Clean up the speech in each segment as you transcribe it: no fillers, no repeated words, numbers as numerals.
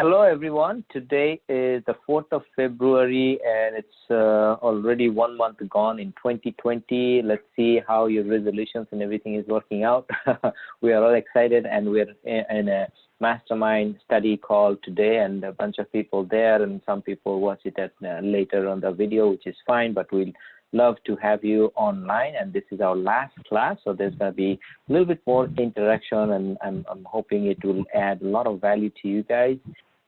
Hello, everyone. Today is the 4th of February, and it's already 1 month gone in 2020. Let's see how your resolutions and everything is working out. We are all excited, and we're in a mastermind study call today, and a bunch of people there, and some people watch it later on the video, which is fine, but we'll love to have you online. And this is our last class, so there's going to be a little bit more interaction, and I'm hoping it will add a lot of value to you guys.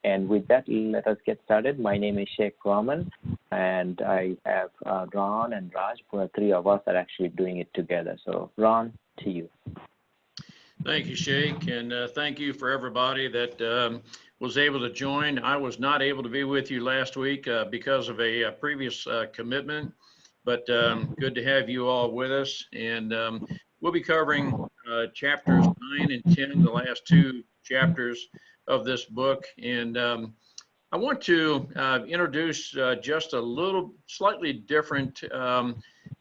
And with that, let us get started. My name is Sheikh Rahman, and I have Ron and Raj. The three of us are actually doing it together. So, Ron, to you. Thank you, Sheikh, and thank you for everybody that was able to join. I was not able to be with you last week because of a previous commitment, but good to have you all with us. And we'll be covering chapters 9 and 10, the last two chapters of this book. And I want to introduce just a little slightly different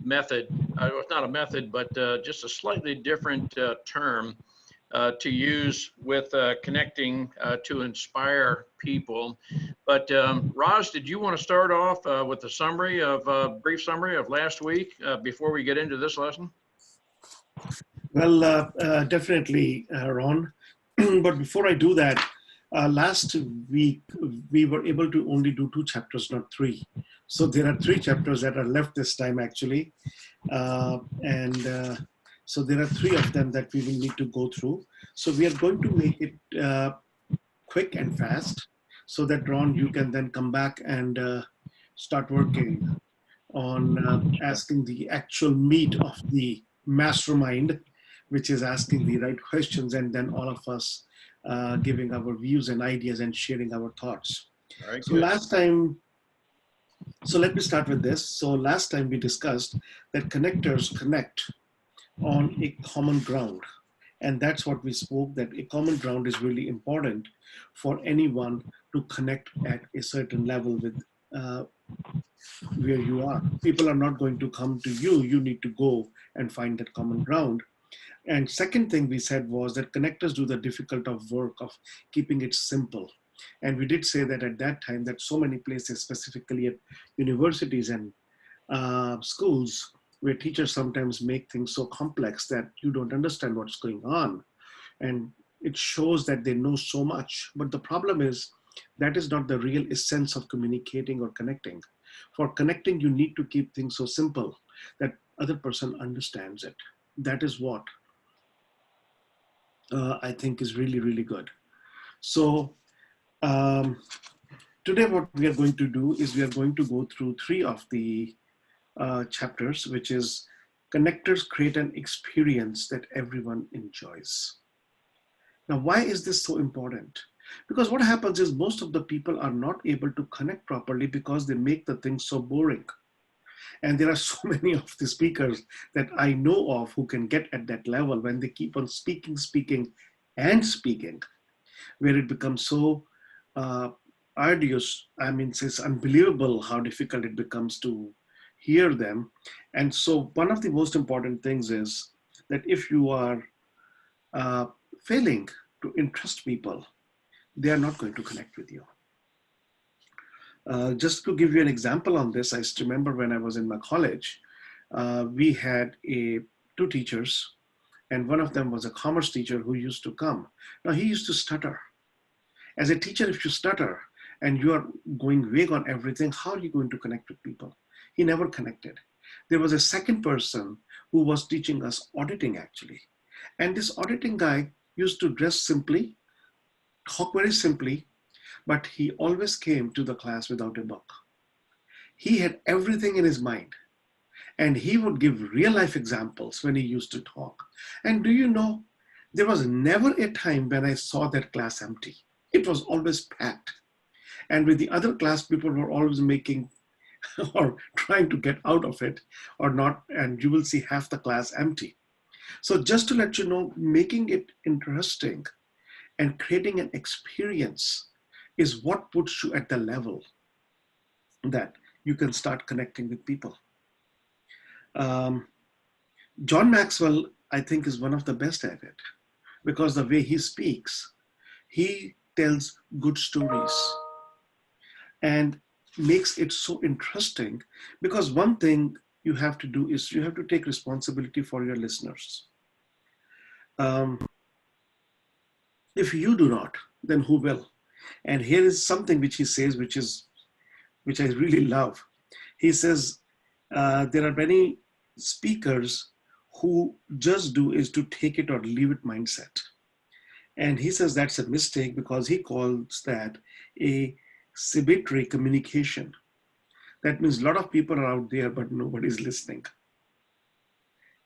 method. It's not a method, but just a slightly different term to use with connecting to inspire people. But Raj, did you want to start off with a summary of brief summary of last week before we get into this lesson? Well, definitely, Ron. But before I do that, last week we were able to only do 2 chapters, not 3. So there are 3 chapters that are left this time, actually. So there are 3 of them that we will need to go through. So we are going to make it quick and fast so that, Ron, you can then come back and start working on asking the actual meat of the mastermind, which is asking the right questions, and then all of us giving our views and ideas and sharing our thoughts. Right, so last time, so let me start with this. So last time we discussed that connectors connect on a common ground. And that's what we spoke, that a common ground is really important for anyone to connect at a certain level with where you are. People are not going to come to you. You need to go and find that common ground. And second thing we said was that connectors do the difficult of work of keeping it simple. And we did say that at that time that so many places, specifically at universities and schools, where teachers sometimes make things so complex that you don't understand what's going on. And it shows that they know so much. But the problem is that is not the real essence of communicating or connecting. For connecting, you need to keep things so simple that other person understands it. That is what I think is really, really good. So today what we are going to do is we are going to go through 3 of the chapters, which is connectors create an experience that everyone enjoys. Now, why is this so important? Because what happens is most of the people are not able to connect properly because they make the thing so boring. And there are so many of the speakers that I know of who can get at that level when they keep on speaking, and speaking, where it becomes so arduous. I mean, it's unbelievable how difficult it becomes to hear them. And so one of the most important things is that if you are failing to interest people, they are not going to connect with you. Just to give you an example on this, I still remember when I was in my college, we had 2 teachers, and one of them was a commerce teacher who used to come. Now, he used to stutter. As a teacher, if you stutter and you are going vague on everything, how are you going to connect with people? He never connected. There was a second person who was teaching us auditing, actually. And this auditing guy used to dress simply, talk very simply, but he always came to the class without a book. He had everything in his mind, and he would give real life examples when he used to talk. And do you know, there was never a time when I saw that class empty. It was always packed. And with the other class, people were always making or trying to get out of it or not, and you will see half the class empty. So just to let you know, making it interesting and creating an experience is what puts you at the level that you can start connecting with people. John Maxwell, I think, is one of the best at it, because the way he speaks, he tells good stories and makes it so interesting, because one thing you have to do is you have to take responsibility for your listeners. Um, if you do not, then who will? And here is something which he says, which I really love. He says there are many speakers who just do is to take it or leave it mindset. And he says that's a mistake because he calls that a symmetry communication. That means a lot of people are out there, but nobody's listening.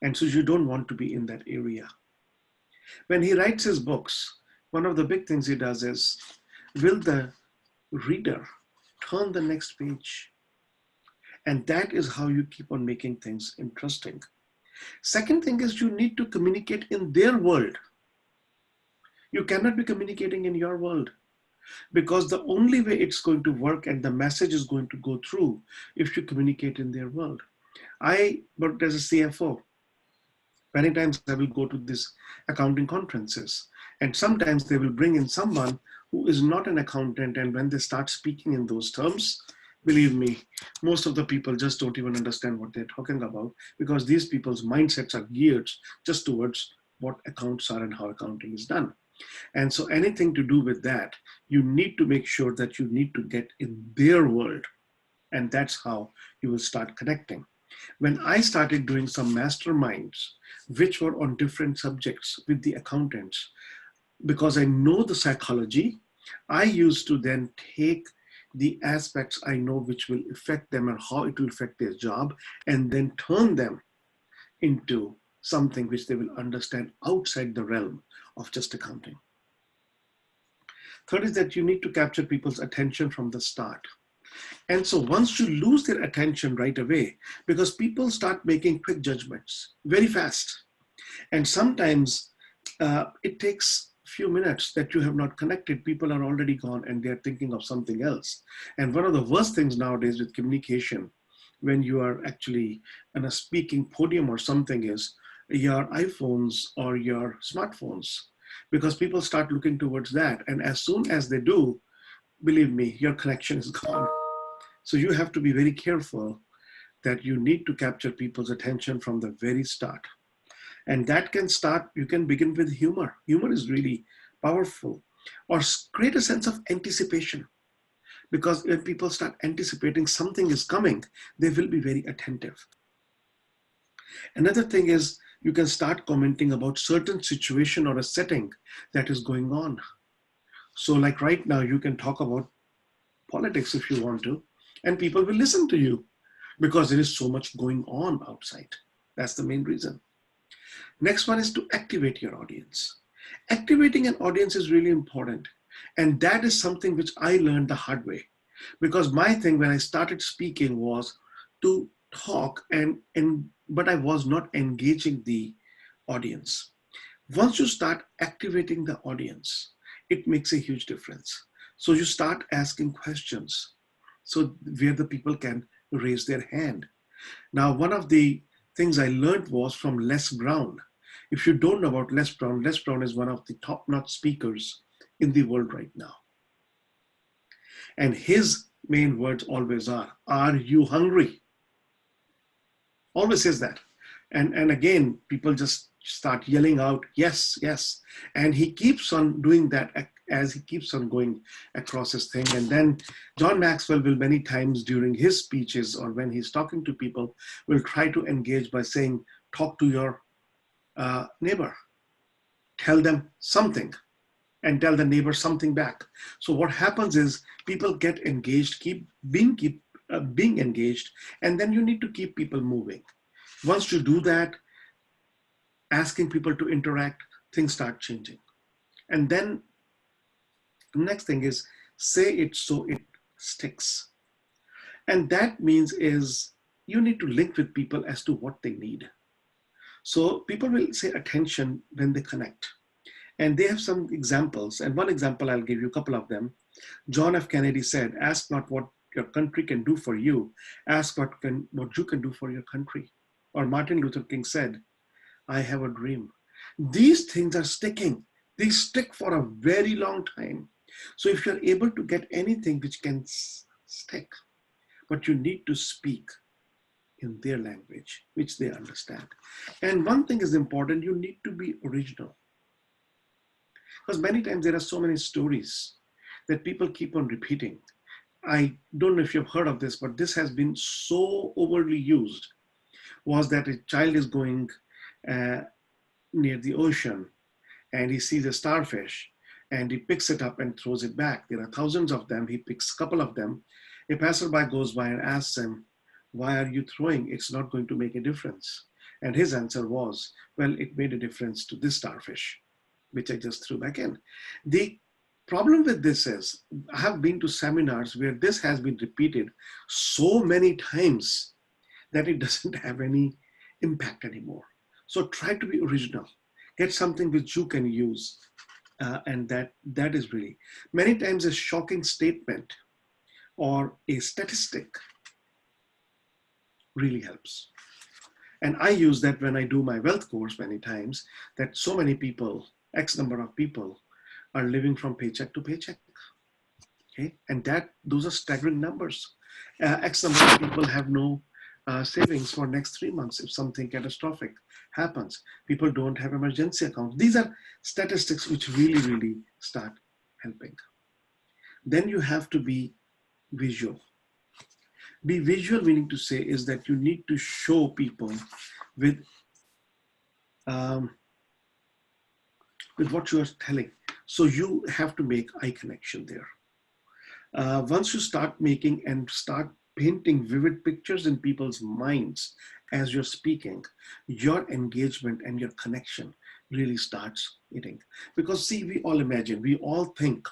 And so you don't want to be in that area. When he writes his books, one of the big things he does is, will the reader turn the next page? And that is how you keep on making things interesting. Second thing is you need to communicate in their world. You cannot be communicating in your world, because the only way it's going to work and the message is going to go through if you communicate in their world. I worked as a CFO. Many times I will go to these accounting conferences, and sometimes they will bring in someone who is not an accountant, and when they start speaking in those terms, believe me, most of the people just don't even understand what they're talking about, because these people's mindsets are geared just towards what accounts are and how accounting is done. And so anything to do with that, you need to make sure that you need to get in their world. And that's how you will start connecting. When I started doing some masterminds, which were on different subjects with the accountants, because I know the psychology, I used to then take the aspects I know which will affect them and how it will affect their job, and then turn them into something which they will understand outside the realm of just accounting. Third is that you need to capture people's attention from the start. And so once you lose their attention right away, because people start making quick judgments very fast. And sometimes it takes a few minutes that you have not connected, people are already gone and they're thinking of something else. And one of the worst things nowadays with communication, when you are actually on a speaking podium or something, is your iPhones or your smartphones, because people start looking towards that. And as soon as they do, believe me, your connection is gone. So you have to be very careful that you need to capture people's attention from the very start. And that can start, you can begin with humor. Humor is really powerful. Or create a sense of anticipation. Because when people start anticipating something is coming, they will be very attentive. Another thing is you can start commenting about certain situation or a setting that is going on. So like right now, you can talk about politics if you want to, and people will listen to you because there is so much going on outside. That's the main reason. Next one is to activate your audience. Activating an audience is really important. And that is something which I learned the hard way. Because my thing when I started speaking was to talk, but I was not engaging the audience. Once you start activating the audience, it makes a huge difference. So you start asking questions, so where the people can raise their hand. Now, one of the things I learned was from Les Brown. If you don't know about Les Brown is one of the top-notch speakers in the world right now. And his main words always are you hungry? Always says that. And again, people just start yelling out, yes, yes. And he keeps on doing that as he keeps on going across his thing. And then John Maxwell will many times during his speeches or when he's talking to people will try to engage by saying, talk to your neighbor, tell them something and tell the neighbor something back. So what happens is people get engaged, keep being engaged, and then you need to keep people moving. Once you do that, asking people to interact, things start changing. And then the next thing is say it so it sticks. And that means is you need to link with people as to what they need. So people will say attention when they connect. And they have some examples. And one example, I'll give you a couple of them. John F. Kennedy said, ask not what your country can do for you, ask what you can do for your country. Or Martin Luther King said, I have a dream. These things are sticking. They stick for a very long time. So if you're able to get anything which can stick, but you need to speak in their language, which they understand. And one thing is important, you need to be original. Because many times there are so many stories that people keep on repeating. I don't know if you've heard of this, but this has been so overly used, was that a child is going near the ocean and he sees a starfish and he picks it up and throws it back. There are thousands of them. He picks a couple of them. A passerby goes by and asks him, "Why are you throwing? It's not going to make a difference." And his answer was, "Well, it made a difference to this starfish, which I just threw back in." The problem with this is, I have been to seminars where this has been repeated so many times that it doesn't have any impact anymore. So try to be original. Get something which you can use. And that is really, many times a shocking statement or a statistic really helps. And I use that when I do my wealth course many times, that so many people, X number of people, are living from paycheck to paycheck. Okay, and those are staggering numbers. X number of people have no savings for next 3 months if something catastrophic happens. People don't have emergency accounts. These are statistics which really, really start helping. Then you have to be visual. Be visual, meaning to say, is that you need to show people with what you are telling. So you have to make eye connection there. Once you start making and start painting vivid pictures in people's minds as you're speaking, your engagement and your connection really starts hitting. Because see, we all imagine, we all think.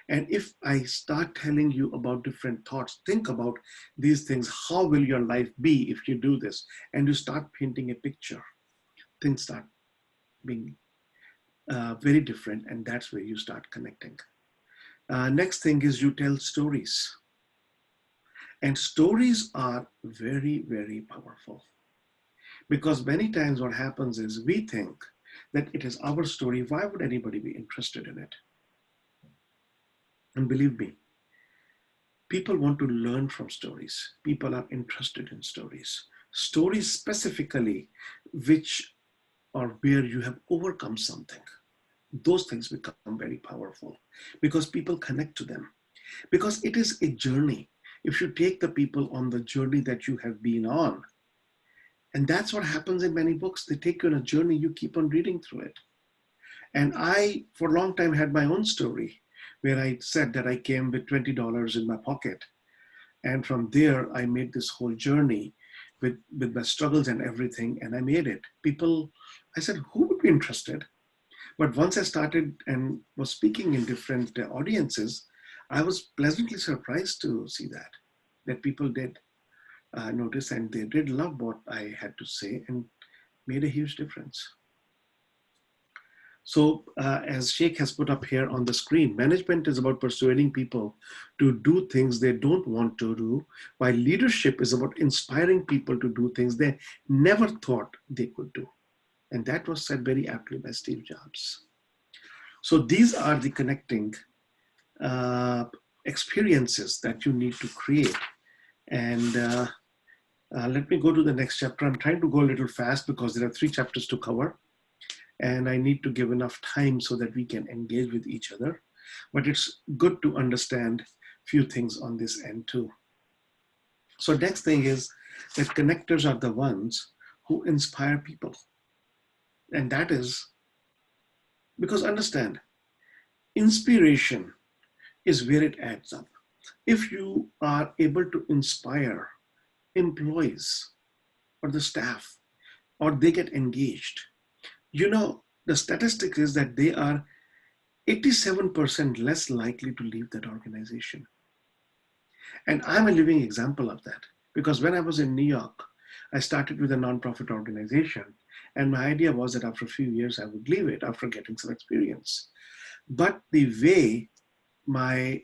And if I start telling you about different thoughts, think about these things. How will your life be if you do this? And you start painting a picture. Things start being very different, and that's where you start connecting. Next thing is you tell stories. And stories are very, very powerful. Because many times what happens is we think that it is our story. Why would anybody be interested in it? And believe me, people want to learn from stories. People are interested in stories. Stories specifically, which are where you have overcome something. Those things become very powerful because people connect to them. Because it is a journey. If you take the people on the journey that you have been on, and that's what happens in many books, they take you on a journey, you keep on reading through it. And I, for a long time, had my own story where I said that I came with $20 in my pocket. And from there, I made this whole journey with my struggles and everything, and I made it. People, I said, who would be interested? But once I started and was speaking in different audiences, I was pleasantly surprised to see that people did notice, and they did love what I had to say and made a huge difference. So as Sheikh has put up here on the screen, management is about persuading people to do things they don't want to do, while leadership is about inspiring people to do things they never thought they could do. And that was said very aptly by Steve Jobs. So these are the connecting experiences that you need to create. And let me go to the next chapter. I'm trying to go a little fast because there are 3 chapters to cover. And I need to give enough time so that we can engage with each other. But it's good to understand a few things on this end too. So next thing is that connectors are the ones who inspire people. And that is because, understand, inspiration is where it adds up. If you are able to inspire employees or the staff, or they get engaged, you know, the statistic is that they are 87% less likely to leave that organization. And I'm a living example of that, because when I was in New York, I started with a nonprofit organization. And my idea was that after a few years, I would leave it after getting some experience. But the way my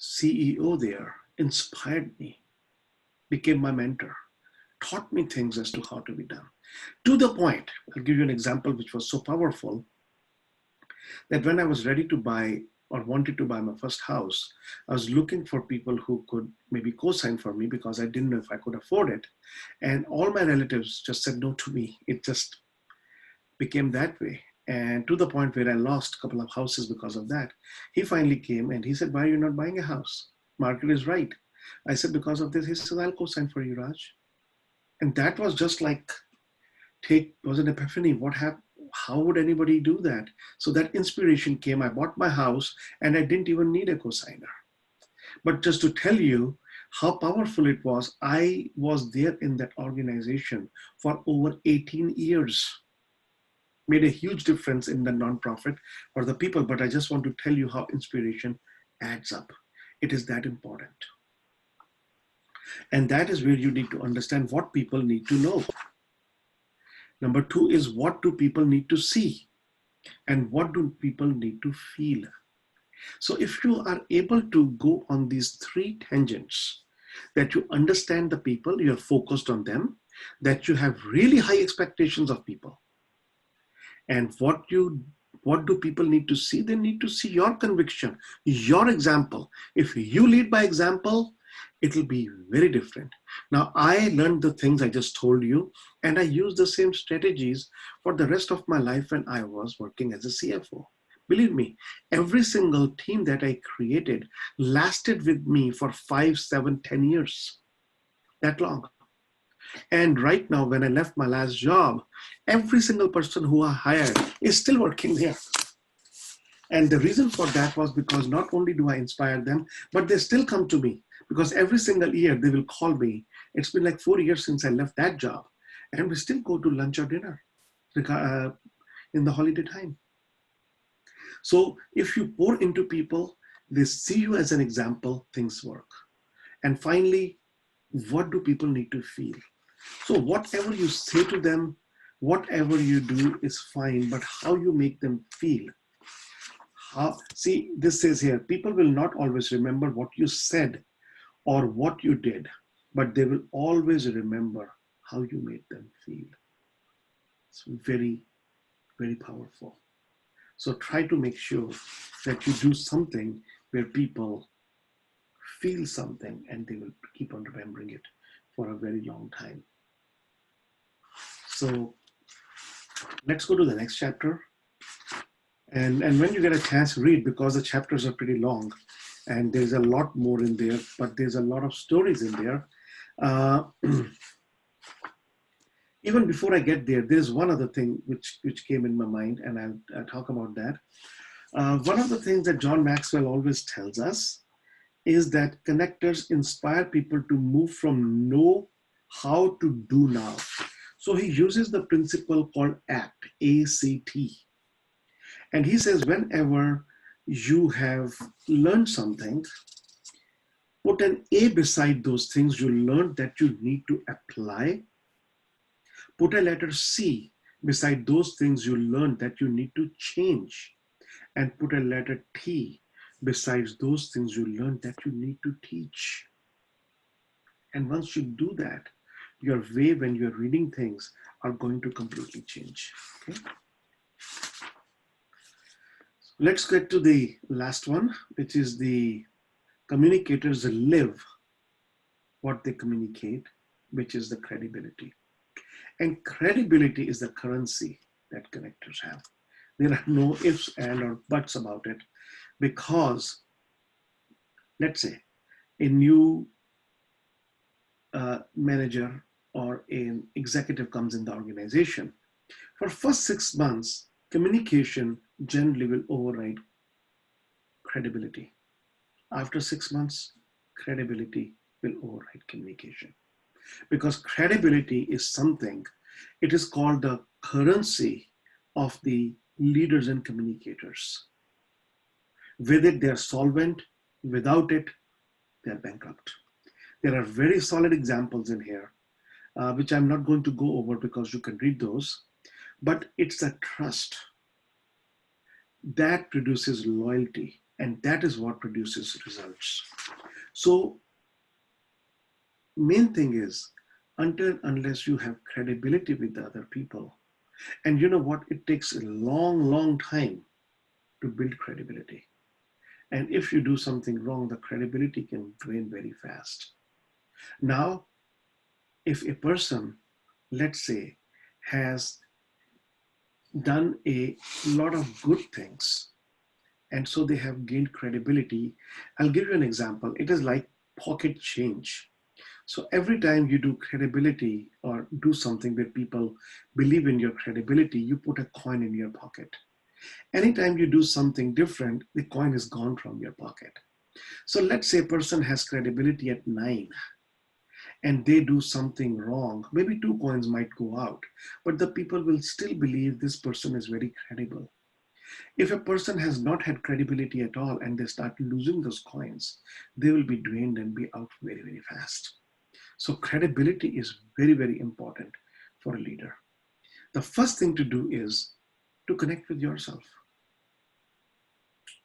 CEO there inspired me, became my mentor, taught me things as to how to be done. To the point, I'll give you an example which was so powerful, that when I was ready to buy or wanted to buy my first house, I was looking for people who could maybe co-sign for me because I didn't know if I could afford it. And all my relatives just said no to me. It just became that way. And to the point where I lost a couple of houses because of that. He finally came and he said, why are you not buying a house? Market is right. I said, because of this. He said, I'll co-sign for you, Raj. And that was just like, was an epiphany. What happened? How would anybody do that? So that inspiration came. I bought my house and I didn't even need a co-signer. But just to tell you how powerful it was, I was there in that organization for over 18 years. Made a huge difference in the nonprofit for the people, but I just want to tell you how inspiration adds up. It is that important. And that is where you need to understand what people need to know. Number two is, what do people need to see? And what do people need to feel? So if you are able to go on these three tangents, that you understand the people, you're focused on them, that you have really high expectations of people. And what do people need to see? They need to see your conviction, your example. If you lead by example, it'll be very different. Now, I learned the things I just told you, and I used the same strategies for the rest of my life when I was working as a CFO. Believe me, every single team that I created lasted with me for 5, 7, 10 years, that long. And right now, when I left my last job, every single person who I hired is still working there. And the reason for that was because not only do I inspire them, but they still come to me, because every single year they will call me. It's been like 4 years since I left that job, and we still go to lunch or dinner in the holiday time. So if you pour into people, they see you as an example, things work. And finally, what do people need to feel? So whatever you say to them, whatever you do is fine, but how you make them feel. See, this says here, people will not always remember what you said or what you did, but they will always remember how you made them feel. It's very, very powerful. So try to make sure that you do something where people feel something and they will keep on remembering it for a very long time. So let's go to the next chapter. And when you get a chance, read, because the chapters are pretty long and there's a lot more in there, but there's a lot of stories in there. Even before I get there, there's one other thing which came in my mind, and I'll talk about that. One of the things that John Maxwell always tells us is that connectors inspire people to move from know how to do now. So he uses the principle called ACT, A-C-T. And he says, whenever you have learned something, put an A beside those things you learned that you need to apply. Put a letter C beside those things you learned that you need to change. And put a letter T besides those things you learned that you need to teach. And once you do that, your way when you're reading things are going to completely change. Okay? Let's get to the last one, which is the communicators live what they communicate, which is the credibility. And credibility is the currency that connectors have. There are no ifs and or buts about it, because let's say a new manager or an executive comes in the organization. For first 6 months, communication generally will override credibility. After 6 months, credibility will override communication. Because credibility is something, it is called the currency of the leaders and communicators. With it, they are solvent. Without it, they are bankrupt. There are very solid examples in here, which I'm not going to go over because you can read those. But it's a trust that produces loyalty, and that is what produces results. So main thing is, unless you have credibility with the other people, and you know what, it takes a long time to build credibility. And if you do something wrong, the credibility can drain very fast. Now, if a person, let's say, has done a lot of good things, and so they have gained credibility, I'll give you an example. It is like pocket change. So every time you do credibility or do something where people believe in your credibility, you put a coin in your pocket. Anytime you do something different, the coin is gone from your pocket. So let's say a person has credibility at 9 and they do something wrong. Maybe 2 coins might go out, but the people will still believe this person is very credible. If a person has not had credibility at all and they start losing those coins, they will be drained and be out very, very fast. So credibility is very, very important for a leader. The first thing to do is to connect with yourself.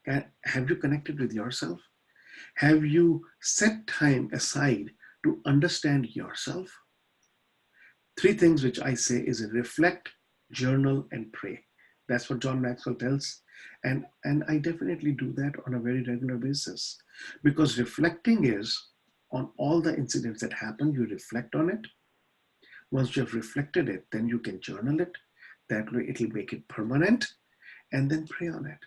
Have you connected with yourself? Have you set time aside to understand yourself? 3 things which I say is reflect, journal, and pray. That's what John Maxwell tells. And I definitely do that on a very regular basis, because reflecting is on all the incidents that happen, you reflect on it. Once you have reflected it, then you can journal it. That way it'll make it permanent, and then pray on it.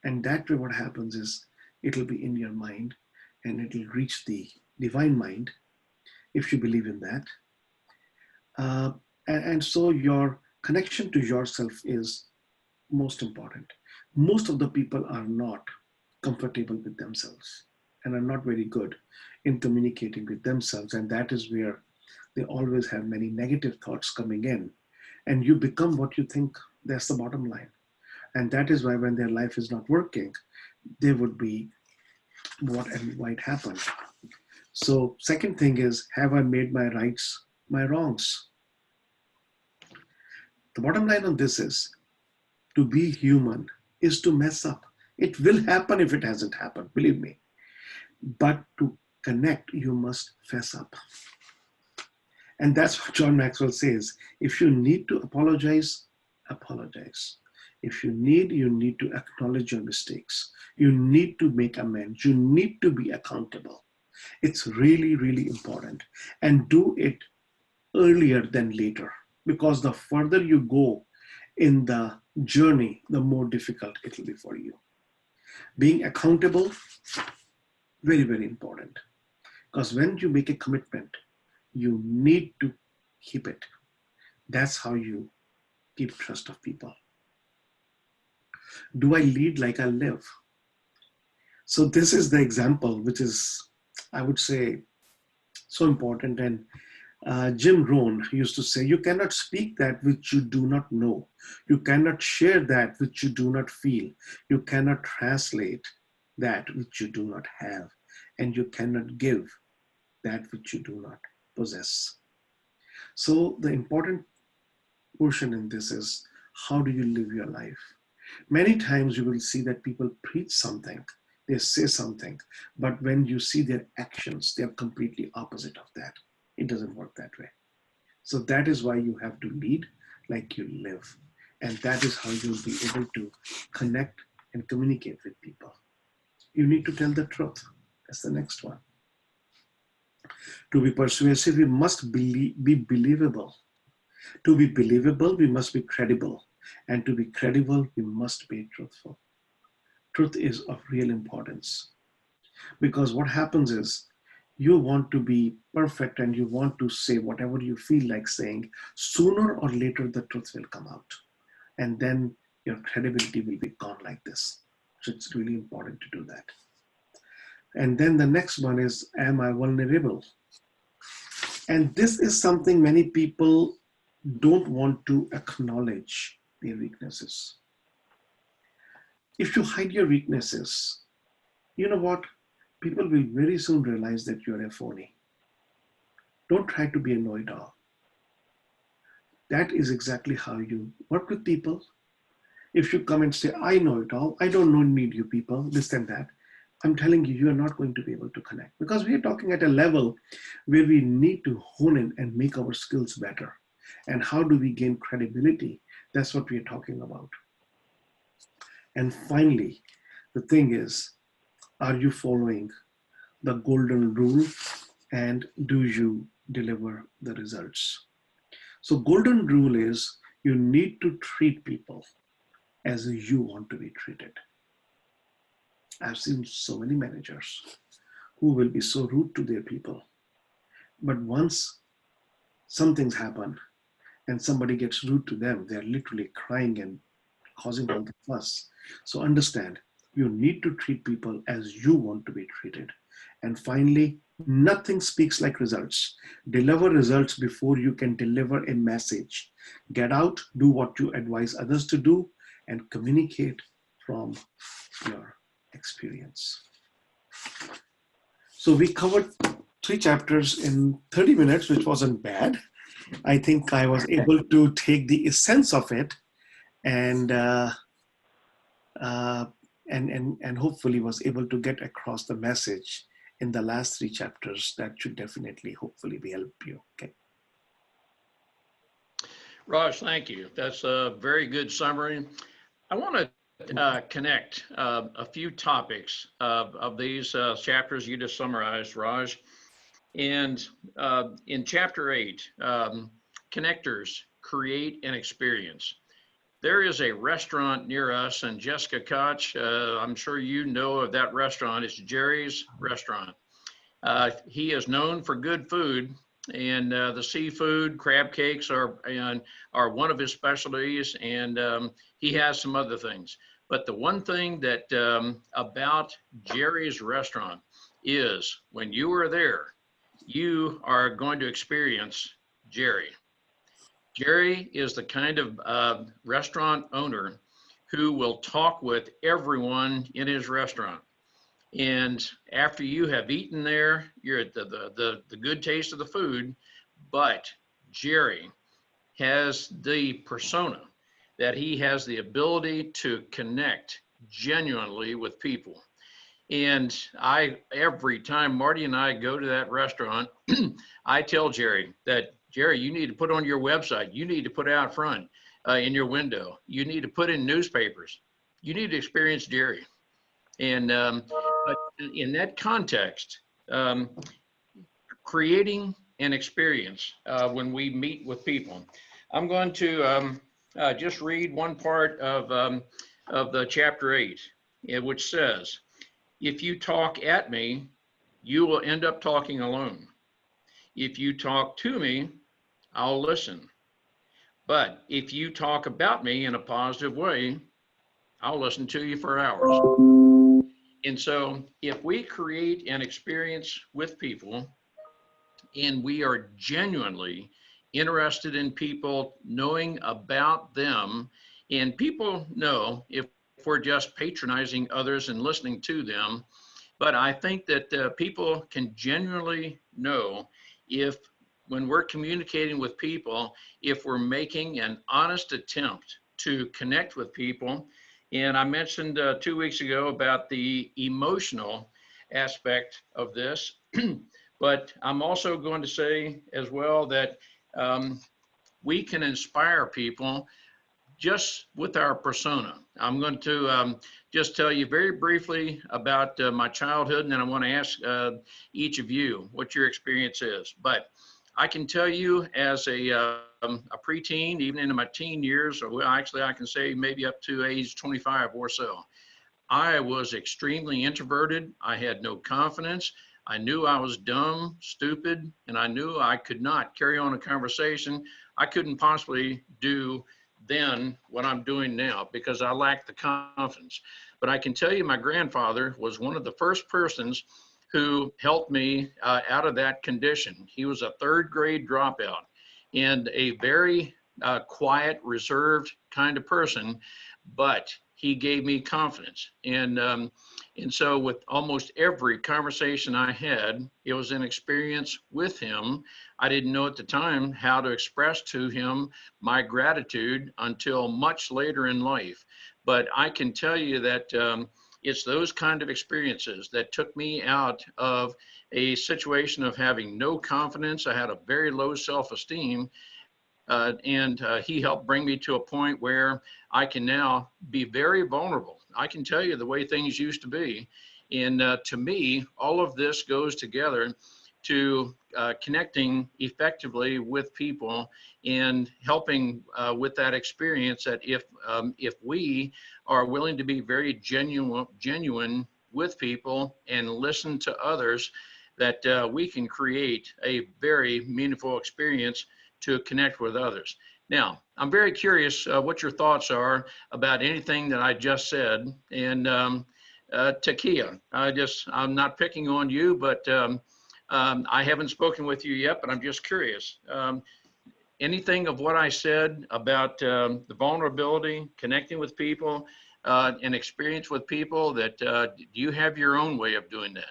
And that way what happens is it'll be in your mind and it'll reach the divine mind, if you believe in that. And so your connection to yourself is most important. Most of the people are not comfortable with themselves and are not very good in communicating with themselves. And that is where they always have many negative thoughts coming in. And you become what you think. That's the bottom line. And that is why when their life is not working, they would be what and might happen. So second thing is, have I made my rights my wrongs? The bottom line on this is, to be human is to mess up. It will happen if it hasn't happened, believe me. But to connect, you must fess up. And that's what John Maxwell says. If you need to apologize, apologize. If you need to acknowledge your mistakes. You need to make amends. You need to be accountable. It's really, really important. And do it earlier than later, because the further you go in the journey, the more difficult it will be for you. Being accountable, very, very important. Because when you make a commitment, you need to keep it. That's how you keep trust of people. Do I lead like I live? So this is the example, which is, I would say, so important. And Jim Rohn used to say, you cannot speak that which you do not know. You cannot share that which you do not feel. You cannot translate that which you do not have. And you cannot give that which you do not possess. So the important portion in this is, how do you live your life? Many times you will see that people preach something, they say something, but when you see their actions, they are completely opposite of that. It doesn't work that way. So that is why you have to lead like you live. And that is how you'll be able to connect and communicate with people. You need to tell the truth. That's the next one. To be persuasive, we must be believable. To be believable, we must be credible. And to be credible, we must be truthful. Truth is of real importance. Because what happens is, you want to be perfect and you want to say whatever you feel like saying. Sooner or later, the truth will come out. And then your credibility will be gone like this. So it's really important to do that. And then the next one is, am I vulnerable? And this is something many people don't want to acknowledge their weaknesses. If you hide your weaknesses, you know what? People will very soon realize that you're a phony. Don't try to be a know-it-all. That is exactly how you work with people. If you come and say, I know it all, I don't need you people, this and that, I'm telling you, you are not going to be able to connect, because we are talking at a level where we need to hone in and make our skills better. And how do we gain credibility? That's what we are talking about. And finally, The thing is, are you following the golden rule, and do you deliver the results? So golden rule is you need to treat people as you want to be treated. I've seen so many managers who will be so rude to their people. But once some things happen and somebody gets rude to them, they're literally crying and causing all the fuss. So understand, you need to treat people as you want to be treated. And finally, nothing speaks like results. Deliver results before you can deliver a message. Get out, do what you advise others to do, and communicate from your experience. So we covered 3 chapters in 30 minutes, which wasn't bad. I think I was able to take the essence of it and hopefully was able to get across the message in the last 3 chapters. That should definitely, hopefully, be help you. Okay. Raj, thank you. That's a very good summary. I want to connect a few topics of these chapters you just summarized, Raj. And in chapter 8, connectors create an experience. There is a restaurant near us, and Jessica Koch, I'm sure you know of that restaurant. It's Jerry's Restaurant. He is known for good food, and the seafood, crab cakes are one of his specialties, and he has some other things. But the one thing that about Jerry's Restaurant is when you are there, you are going to experience Jerry. Jerry is the kind of restaurant owner who will talk with everyone in his restaurant. And after you have eaten there, you're at the good taste of the food, but Jerry has the persona that he has the ability to connect genuinely with people. And every time Marty and I go to that restaurant, I tell Jerry that, Jerry, you need to put on your website. You need to put out front in your window. You need to put in newspapers. You need to experience Jerry. And but in that context, creating an experience when we meet with people. I'm going to just read one part of the chapter 8, which says, if you talk at me, you will end up talking alone. If you talk to me, I'll listen. But if you talk about me in a positive way, I'll listen to you for hours. And so if we create an experience with people and we are genuinely interested in people, knowing about them, and people know if we're just patronizing others and listening to them, but I think that people can genuinely know if, when we're communicating with people, if we're making an honest attempt to connect with people. And I mentioned 2 weeks ago about the emotional aspect of this, but I'm also going to say as well that we can inspire people just with our persona. I'm going to just tell you very briefly about my childhood, and then I want to ask each of you what your experience is. But I can tell you as a preteen, even into my teen years, or well, actually I can say maybe up to age 25 or so, I was extremely introverted. I had no confidence. I knew I was dumb, stupid, and I knew I could not carry on a conversation. I couldn't possibly do then what I'm doing now because I lacked the confidence. But I can tell you my grandfather was one of the first persons who helped me out of that condition. He was a 3rd grade dropout and a very quiet, reserved kind of person, but he gave me confidence. And so with almost every conversation I had, it was an experience with him. I didn't know at the time how to express to him my gratitude until much later in life. But I can tell you that it's those kind of experiences that took me out of a situation of having no confidence. I had a very low self-esteem. And he helped bring me to a point where I can now be very vulnerable I can tell you the way things used to be. And to me, all of this goes together to connecting effectively with people and helping with that experience, that if we are willing to be very genuine with people and listen to others, that we can create a very meaningful experience to connect with others. Now, I'm very curious what your thoughts are about anything that I just said. And Takia, I'm not picking on you, but I haven't spoken with you yet, but I'm just curious. Anything of what I said about the vulnerability, connecting with people, and experience with people, that do you have your own way of doing that?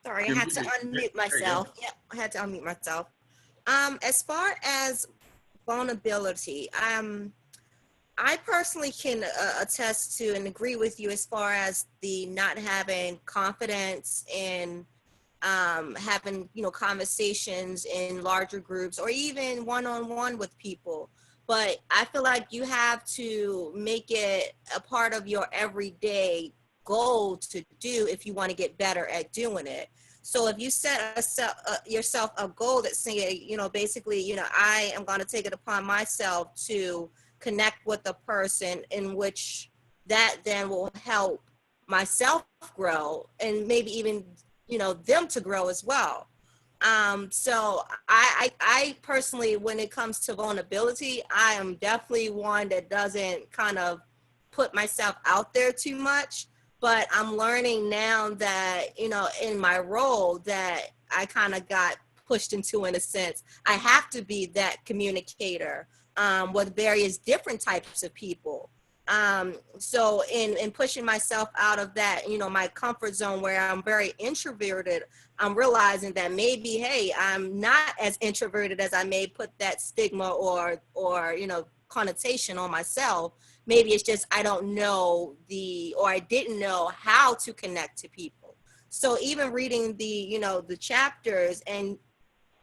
Sorry, I had to unmute myself. Yeah, I had to unmute myself. As far as vulnerability, I personally can attest to and agree with you as far as the not having confidence in having, conversations in larger groups or even one-on-one with people. But I feel like you have to make it a part of your everyday goal to do if you want to get better at doing it. So if you set yourself a goal that say, basically, I am going to take it upon myself to connect with a person, in which that then will help myself grow and maybe even, them to grow as well. So I personally, when it comes to vulnerability, I am definitely one that doesn't kind of put myself out there too much. But I'm learning now that, in my role that I kind of got pushed into, in a sense, I have to be that communicator with various different types of people. So in pushing myself out of that, my comfort zone where I'm very introverted, I'm realizing that maybe, hey, I'm not as introverted as I may put that stigma or connotation on myself. Maybe it's just I don't know or I didn't know how to connect to people. So even reading the chapters and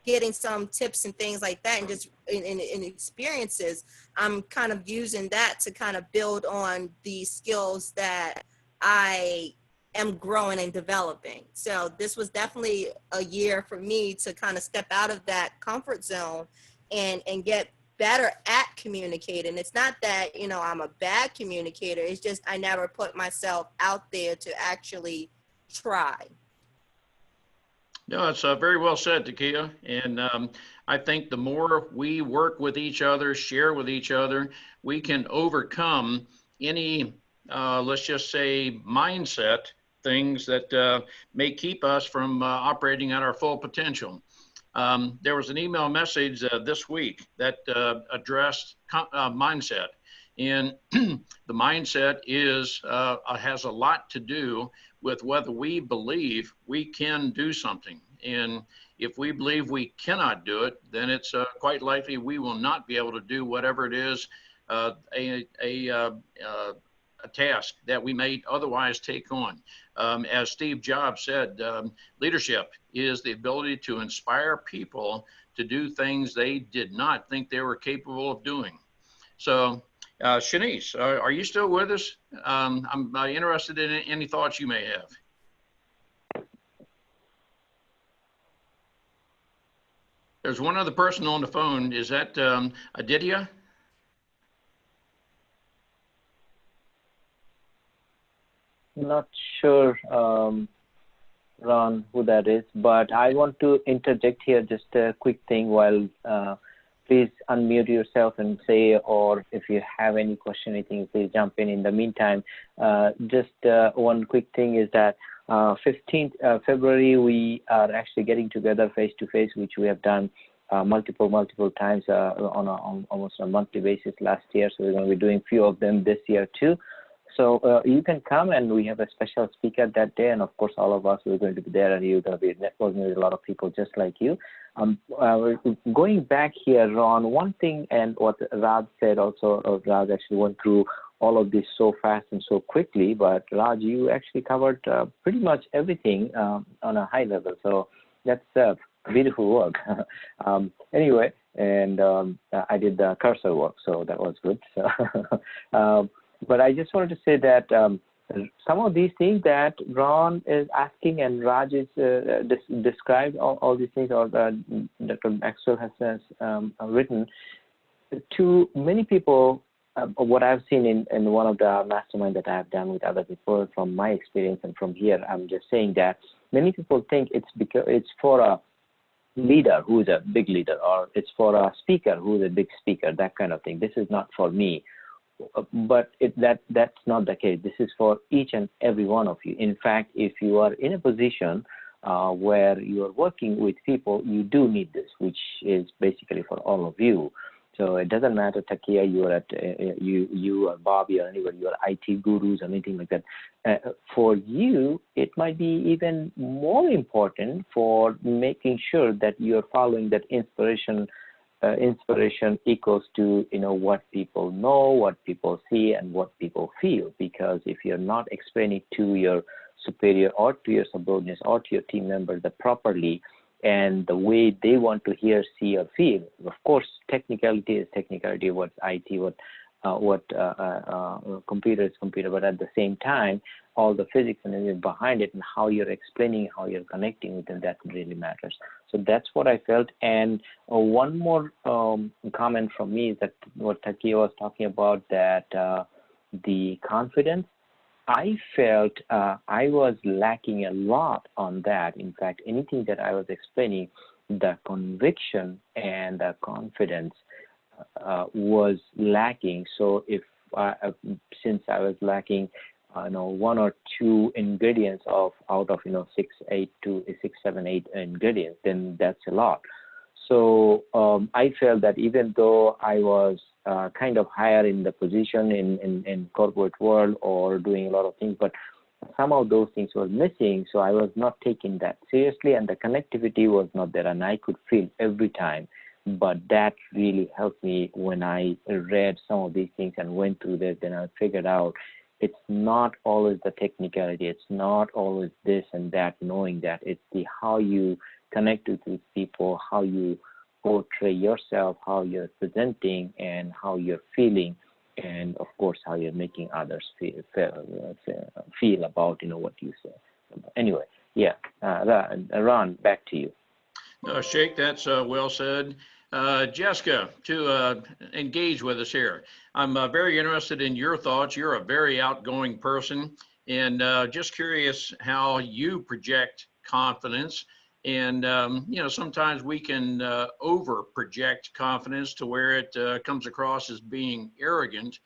getting some tips and things like that, and just in experiences, I'm kind of using that to kind of build on the skills that I am growing and developing. So this was definitely a year for me to kind of step out of that comfort zone and get better at communicating. It's not that, I'm a bad communicator. It's just I never put myself out there to actually try. No, it's very well said, Takia. And I think the more we work with each other, share with each other, we can overcome any, let's just say, mindset things that may keep us from operating at our full potential. There was an email message this week that addressed mindset. And the mindset has a lot to do with whether we believe we can do something. And if we believe we cannot do it, then it's quite likely we will not be able to do whatever it is, a task that we may otherwise take on. As Steve Jobs said, leadership is the ability to inspire people to do things they did not think they were capable of doing. So, Shanice, are you still with us? I'm interested in any thoughts you may have. There's one other person on the phone. Is that Aditya? Not sure, Ron, who that is, but I want to interject here just a quick thing while please unmute yourself and say, or if you have any question, anything, please jump in the meantime. Just one quick thing is that 15th February, we are actually getting together face-to-face, which we have done multiple times on almost a monthly basis last year. So we're going to be doing a few of them this year too. So you can come, and we have a special speaker that day, and of course all of us are going to be there, and you're going to be networking with a lot of people just like you. Going back here, Ron, one thing, and what Raj said also, Raj actually went through all of this so fast and so quickly, but Raj, you actually covered pretty much everything on a high level, so that's beautiful work. Anyway, and I did the cursor work, so that was good. So, but I just wanted to say that some of these things that Ron is asking and Raj is described, all these things, or Dr. Maxwell has written, to many people, what I've seen in one of the mastermind that I have done with other people, from my experience and from here, I'm just saying that many people think it's for a leader who is a big leader, or it's for a speaker who is a big speaker, that kind of thing. This is not for me. But that's not the case. This is for each and every one of you. In fact, if you are in a position where you are working with people, you do need this, which is basically for all of you. So it doesn't matter, Takia, you are at you or Bobby or anybody, you are IT gurus or anything like that. For you, it might be even more important for making sure that you are following that inspiration. Inspiration equals to what people know, what people see, and what people feel. Because if you're not explaining to your superior or to your subordinates or to your team members that properly and the way they want to hear, see, or feel, of course, technicality is technicality. What's IT, what computer is computer. But at the same time, all the physics and everything behind it and how you're explaining, how you're connecting with them, that really matters. So that's what I felt. And one more comment from me is that what Takia was talking about, that the confidence, I felt I was lacking a lot on that. In fact, anything that I was explaining, the conviction and the confidence was lacking. So if since I was lacking, one or two ingredients out of 6, 7, 8 ingredients, then that's a lot. So I felt that even though I was kind of higher in the position in corporate world or doing a lot of things, but some of those things were missing. So I was not taking that seriously, and the connectivity was not there, and I could feel every time. But that really helped me when I read some of these things and went through this. Then I figured out it's not always the technicality. It's not always this and that, knowing that. It's the how you connect with these people, how you portray yourself, how you're presenting, and how you're feeling, and of course how you're making others feel about what you say. Anyway, yeah, Ron, back to you. Sheikh, that's well said. Jessica, to engage with us here. I'm very interested in your thoughts. You're a very outgoing person, and just curious how you project confidence. And sometimes we can over project confidence to where it comes across as being arrogant.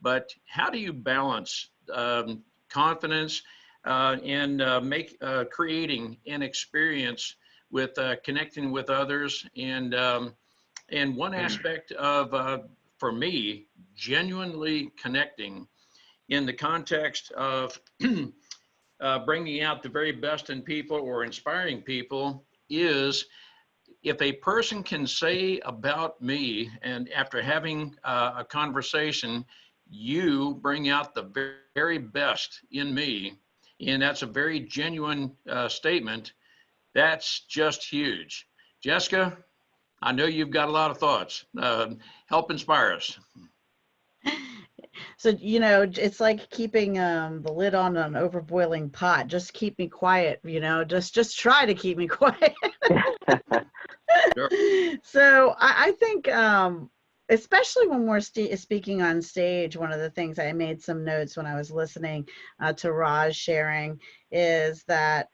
But how do you balance confidence and creating an experience with connecting with others, and one aspect of, for me, genuinely connecting in the context of bringing out the very best in people or inspiring people is if a person can say about me, and after having a conversation, you bring out the very best in me, and that's a very genuine statement. That's just huge. Jessica, I know you've got a lot of thoughts. Help inspire us. So, it's like keeping the lid on an overboiling pot. Just keep me quiet, just try to keep me quiet. Sure. So I think, especially when we're speaking on stage, one of the things I made some notes when I was listening to Raj sharing is that,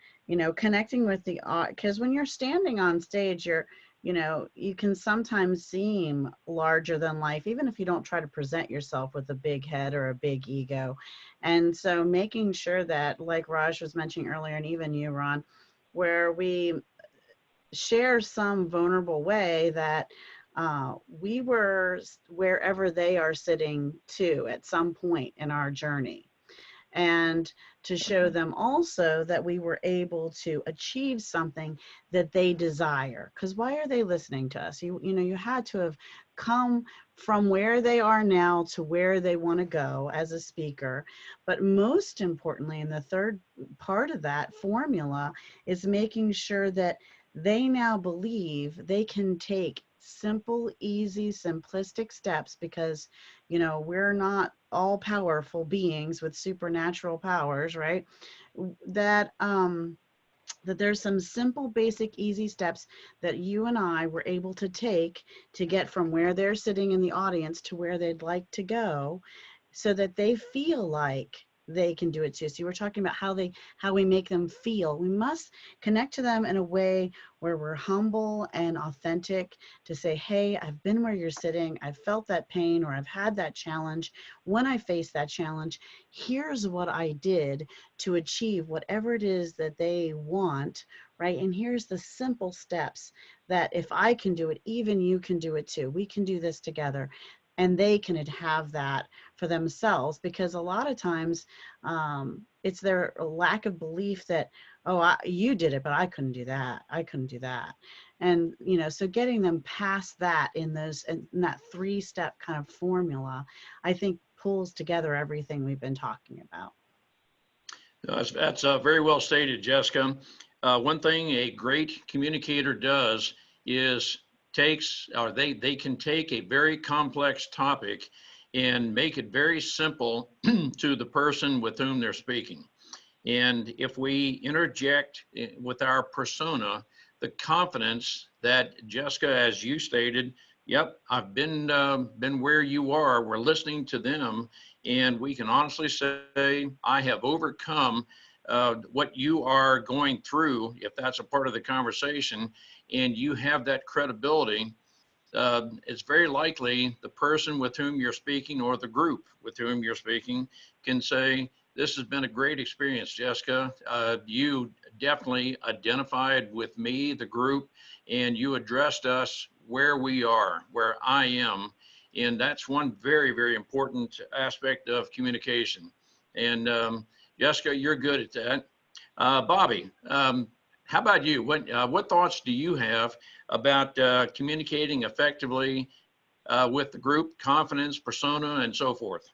connecting with the audience, because when you're standing on stage, you can sometimes seem larger than life, even if you don't try to present yourself with a big head or a big ego. And so making sure that, like Raj was mentioning earlier, and even you, Ron, where we share some vulnerable way that we were wherever they are sitting too at some point in our journey. And to show them also that we were able to achieve something that they desire. Because why are they listening to us? You had to have come from where they are now to where they want to go as a speaker. But most importantly, and the third part of that formula is making sure that they now believe they can take simple, easy, simplistic steps, because, you know, we're not all powerful beings with supernatural powers, right? That, that there's some simple, basic, easy steps that you and I were able to take to get from where they're sitting in the audience to where they'd like to go, so that they feel like they can do it too. So you were talking about how we make them feel. We must connect to them in a way where we're humble and authentic, to say, hey, I've been where you're sitting, I've felt that pain, or I've had that challenge. When I faced that challenge, here's what I did to achieve whatever it is that they want, right? And here's the simple steps that if I can do it, even you can do it too. We can do this together. And they can have that for themselves, because a lot of times it's their lack of belief that, oh, you did it, but I couldn't do that. I couldn't do that. And, you know, so getting them past that in that 3-step kind of formula, I think pulls together everything we've been talking about. That's very well stated, Jessica. One thing a great communicator does is they can take a very complex topic and make it very simple to the person with whom they're speaking. And if we interject with our persona, the confidence that Jessica, as you stated, yep, I've been where you are, we're listening to them, and we can honestly say, I have overcome what you are going through, if that's a part of the conversation, and you have that credibility. It's very likely the person with whom you're speaking, or the group with whom you're speaking, can say, this has been a great experience, Jessica. You definitely identified with me, the group, and you addressed us where we are, where I am. And that's one very, very important aspect of communication. And Jessica, you're good at that. Bobby, how about you? What thoughts do you have about communicating effectively with the group, confidence, persona, and so forth?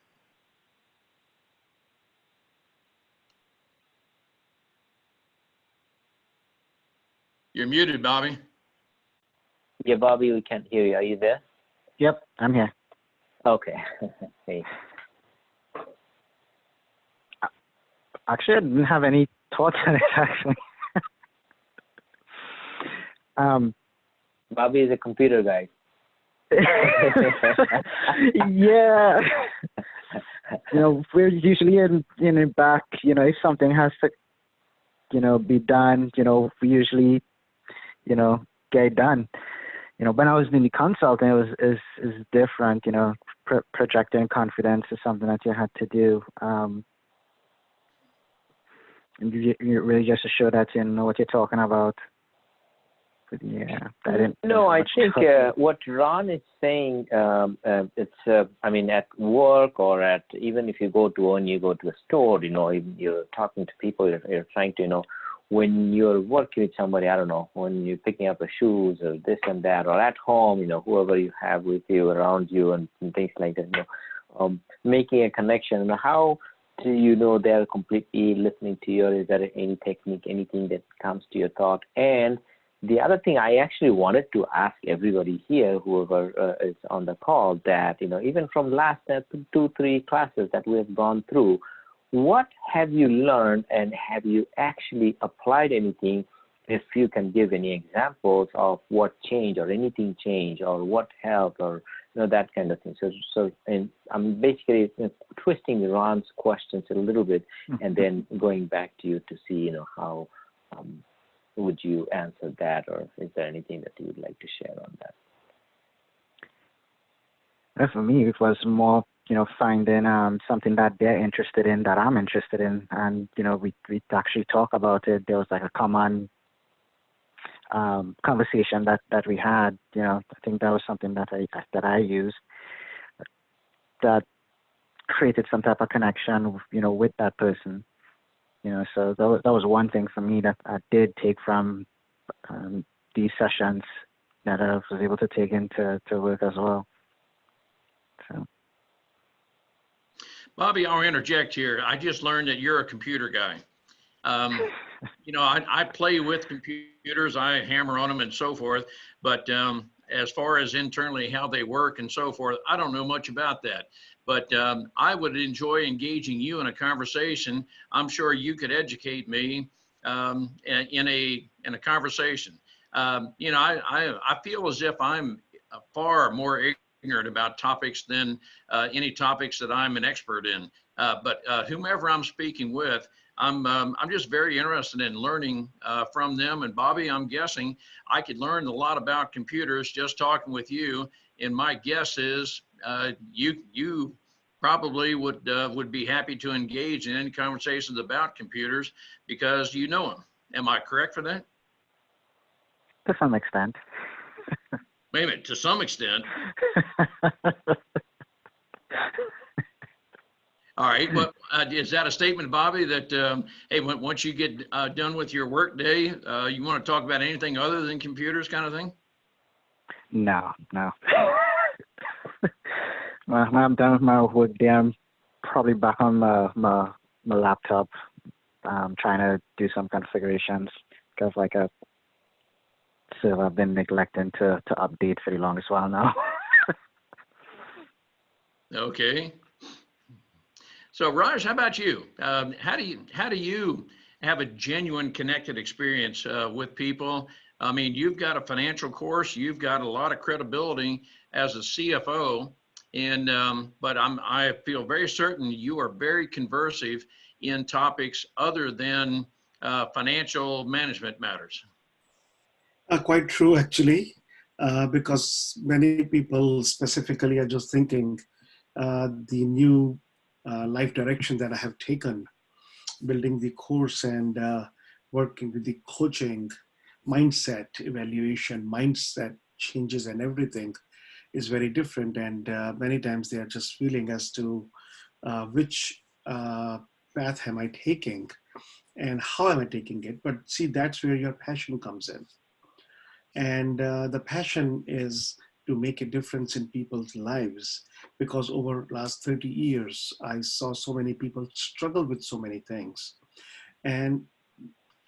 You're muted, Bobby. Yeah, Bobby, we can't hear you. Are you there? Yep, I'm here. Okay. Hey. Actually, I didn't have any thoughts on it, actually. Bobby is a computer guy. Yeah. You know, we're usually in back, you know, if something has to, you know, be done, you know, we usually, you know, get it done. You know, when I was in the consulting, it was different, you know, projecting confidence is something that you had to do. And you really just to show that you know what you're talking about. But yeah, I didn't. No, I think what Ron is saying, it's, I mean, at work or at, even if you go to a store, you know, you're talking to people, you're trying to, you know, when you're working with somebody, I don't know, when you're picking up the shoes or this and that, or at home, you know, whoever you have with you, around you, and things like that, you know, making a connection. And how do you know they're completely listening to you? Or is there any technique, anything that comes to your thought? And the other thing I actually wanted to ask everybody here, whoever is on the call, that, you know, even from last 2-3 classes that we have gone through, what have you learned, and have you actually applied anything? If you can give any examples of what changed, or anything changed, or what helped, or, you know, that kind of thing. So and I'm basically twisting Ron's questions a little bit, and then going back to you to see, you know, how would you answer that, or is there anything that you would like to share on that? Well, for me, it was more, you know, finding something that they're interested in, that I'm interested in, and, you know, we actually talk about it. There was like a common conversation that we had. You know, I think that was something that I used that created some type of connection, you know, with that person. You know, so that was one thing for me that I did take from these sessions that I was able to take into work as well. So. Bobby, I'll interject here. I just learned that you're a computer guy. You know, I play with computers, I hammer on them and so forth, but as far as internally how they work and so forth, I don't know much about that. But I would enjoy engaging you in a conversation. I'm sure you could educate me in a conversation. You know, I feel as if I'm far more ignorant about topics than any topics that I'm an expert in. But whomever I'm speaking with, I'm just very interested in learning from them. And Bobby, I'm guessing I could learn a lot about computers just talking with you. And my guess is you probably would be happy to engage in any conversations about computers because you know them. Am I correct for that? To some extent. Wait a minute, to some extent. All right. Well, is that a statement, Bobby, that, hey, once you get done with your work day, you want to talk about anything other than computers kind of thing? No. When I'm done with my work day, I'm probably back on my laptop, trying to do some configurations because like a server I've been neglecting to update for the longest while now. Okay. So Raj, how about you? How do you have a genuine connected experience with people? I mean, you've got a financial course, you've got a lot of credibility as a CFO, and but I feel very certain you are very conversive in topics other than financial management matters. Quite true, actually, because many people specifically are just thinking the new life direction that I have taken, building the course and working with the coaching, mindset evaluation, mindset changes and everything is very different. And many times they are just feeling as to which path am I taking and how am I taking it. But see, that's where your passion comes in. And the passion is to make a difference in people's lives, because over the last 30 years, I saw so many people struggle with so many things. And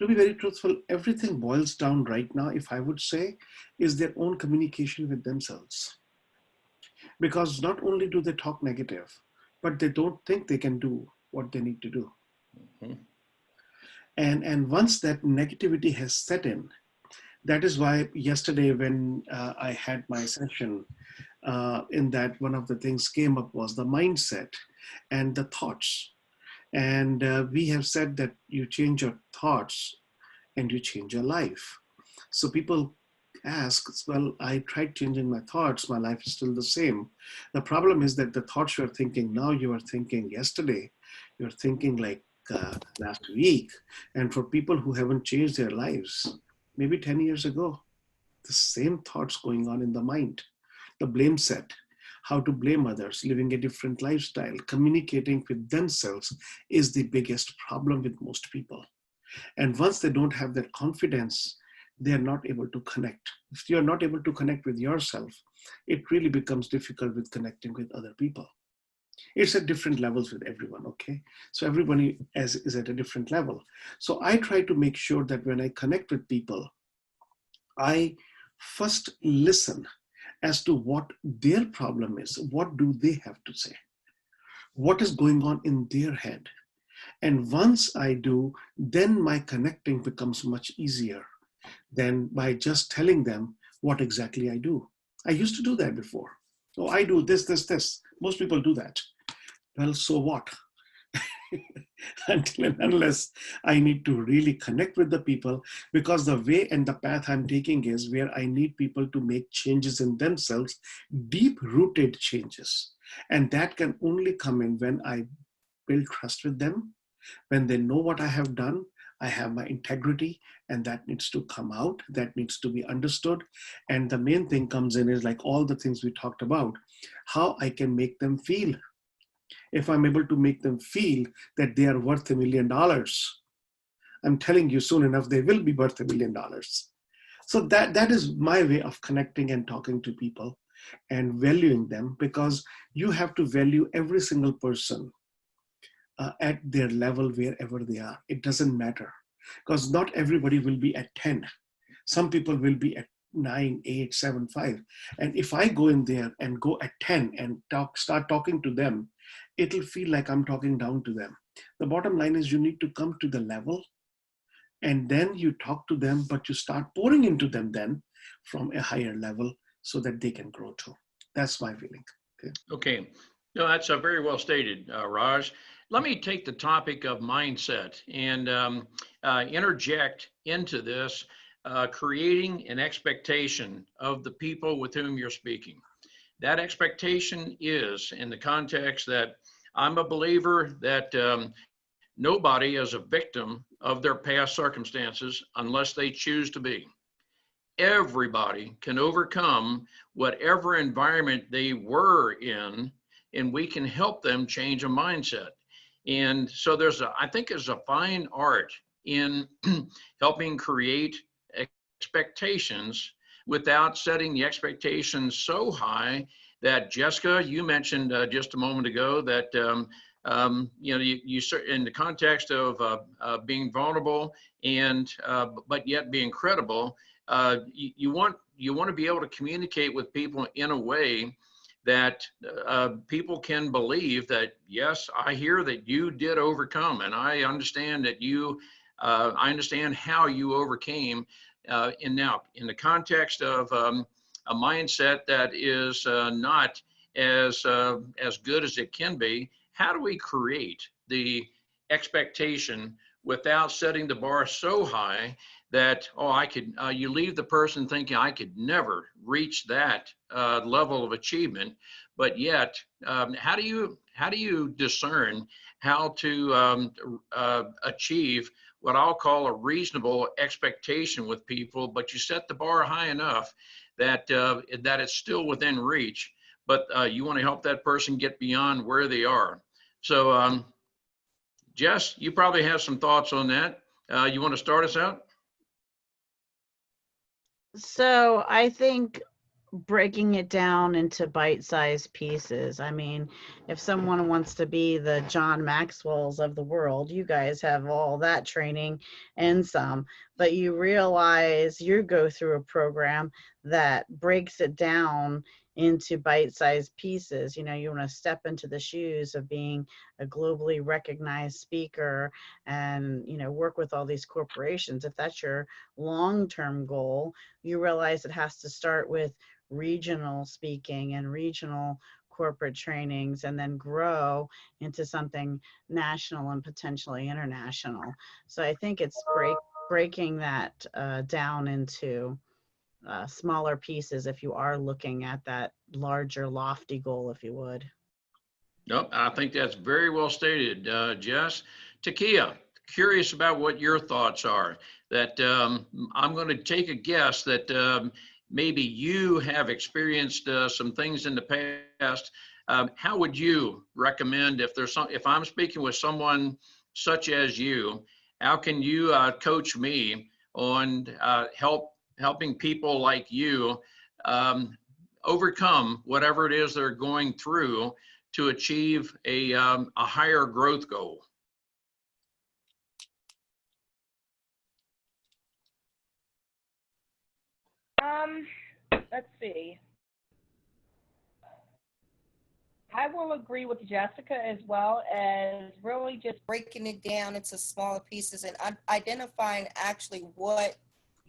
to be very truthful, everything boils down right now, if I would say, is their own communication with themselves. Because not only do they talk negative, but they don't think they can do what they need to do. Mm-hmm. And once that negativity has set in, that is why yesterday when I had my session, in that one of the things came up was the mindset and the thoughts. And we have said that you change your thoughts and you change your life. So people ask, well, I tried changing my thoughts, my life is still the same. The problem is that the thoughts you're thinking now, you were thinking yesterday, you're thinking like last week. And for people who haven't changed their lives, maybe 10 years ago, the same thoughts going on in the mind. The blame set, how to blame others, living a different lifestyle, communicating with themselves is the biggest problem with most people. And once they don't have that confidence, they are not able to connect. If you're not able to connect with yourself, it really becomes difficult with connecting with other people. It's at different levels with everyone, okay? So everybody is at a different level. So I try to make sure that when I connect with people, I first listen as to what their problem is. What do they have to say? What is going on in their head? And once I do, then my connecting becomes much easier than by just telling them what exactly I do. I used to do that before. Oh, I do this, this, this. Most people do that. Well, so what? Until and unless I need to really connect with the people, because the way and the path I'm taking is where I need people to make changes in themselves, deep-rooted changes. And that can only come in when I build trust with them, when they know what I have done. I have my integrity, and that needs to come out, that needs to be understood. And the main thing comes in is like all the things we talked about, how I can make them feel. If I'm able to make them feel that they are worth $1 million, I'm telling you soon enough, they will be worth $1 million. So that is my way of connecting and talking to people and valuing them, because you have to value every single person at their level wherever they are. It doesn't matter, because not everybody will be at 10. Some people will be at 9, 8, 7, 5. And if I go in there and go at 10 and start talking to them, it'll feel like I'm talking down to them. The bottom line is you need to come to the level and then you talk to them, but you start pouring into them then from a higher level so that they can grow too. That's my feeling. Okay. Okay. No, that's very well stated, Raj. Let me take the topic of mindset and interject into this, creating an expectation of the people with whom you're speaking. That expectation is in the context that I'm a believer that nobody is a victim of their past circumstances unless they choose to be. Everybody can overcome whatever environment they were in, and we can help them change a mindset. And so I think there's a fine art in helping create expectations without setting the expectations so high that, Jessica, you mentioned just a moment ago that you know, you in the context of being vulnerable and but yet being credible, you want to be able to communicate with people in a way that people can believe that, yes, I hear that you did overcome, and I understand that I understand how you overcame. And now, in the context of a mindset that is not as good as it can be, how do we create the expectation without setting the bar so high that, oh, I could, you leave the person thinking I could never reach that level of achievement, but yet, how do you discern how to achieve what I'll call a reasonable expectation with people, but you set the bar high enough that that it's still within reach, but you want to help that person get beyond where they are. So, Jess, you probably have some thoughts on that. You want to start us out? So I think breaking it down into bite-sized pieces. I mean, if someone wants to be the John Maxwells of the world, you guys have all that training and some, but you realize you go through a program that breaks it down into bite-sized pieces. You know, you want to step into the shoes of being a globally recognized speaker and, you know, work with all these corporations. If that's your long-term goal, you realize it has to start with regional speaking and regional corporate trainings, and then grow into something national and potentially international. So I think it's breaking that down into smaller pieces if you are looking at that larger, lofty goal, if you would. Nope, I think that's very well stated, Jess. Takia, curious about what your thoughts are. That I'm going to take a guess that maybe you have experienced some things in the past. How would you recommend if I'm speaking with someone such as you, how can you coach me on helping people like you overcome whatever it is they're going through to achieve a higher growth goal? Let's see. I will agree with Jessica as well as really just Breaking it down into smaller pieces and identifying actually what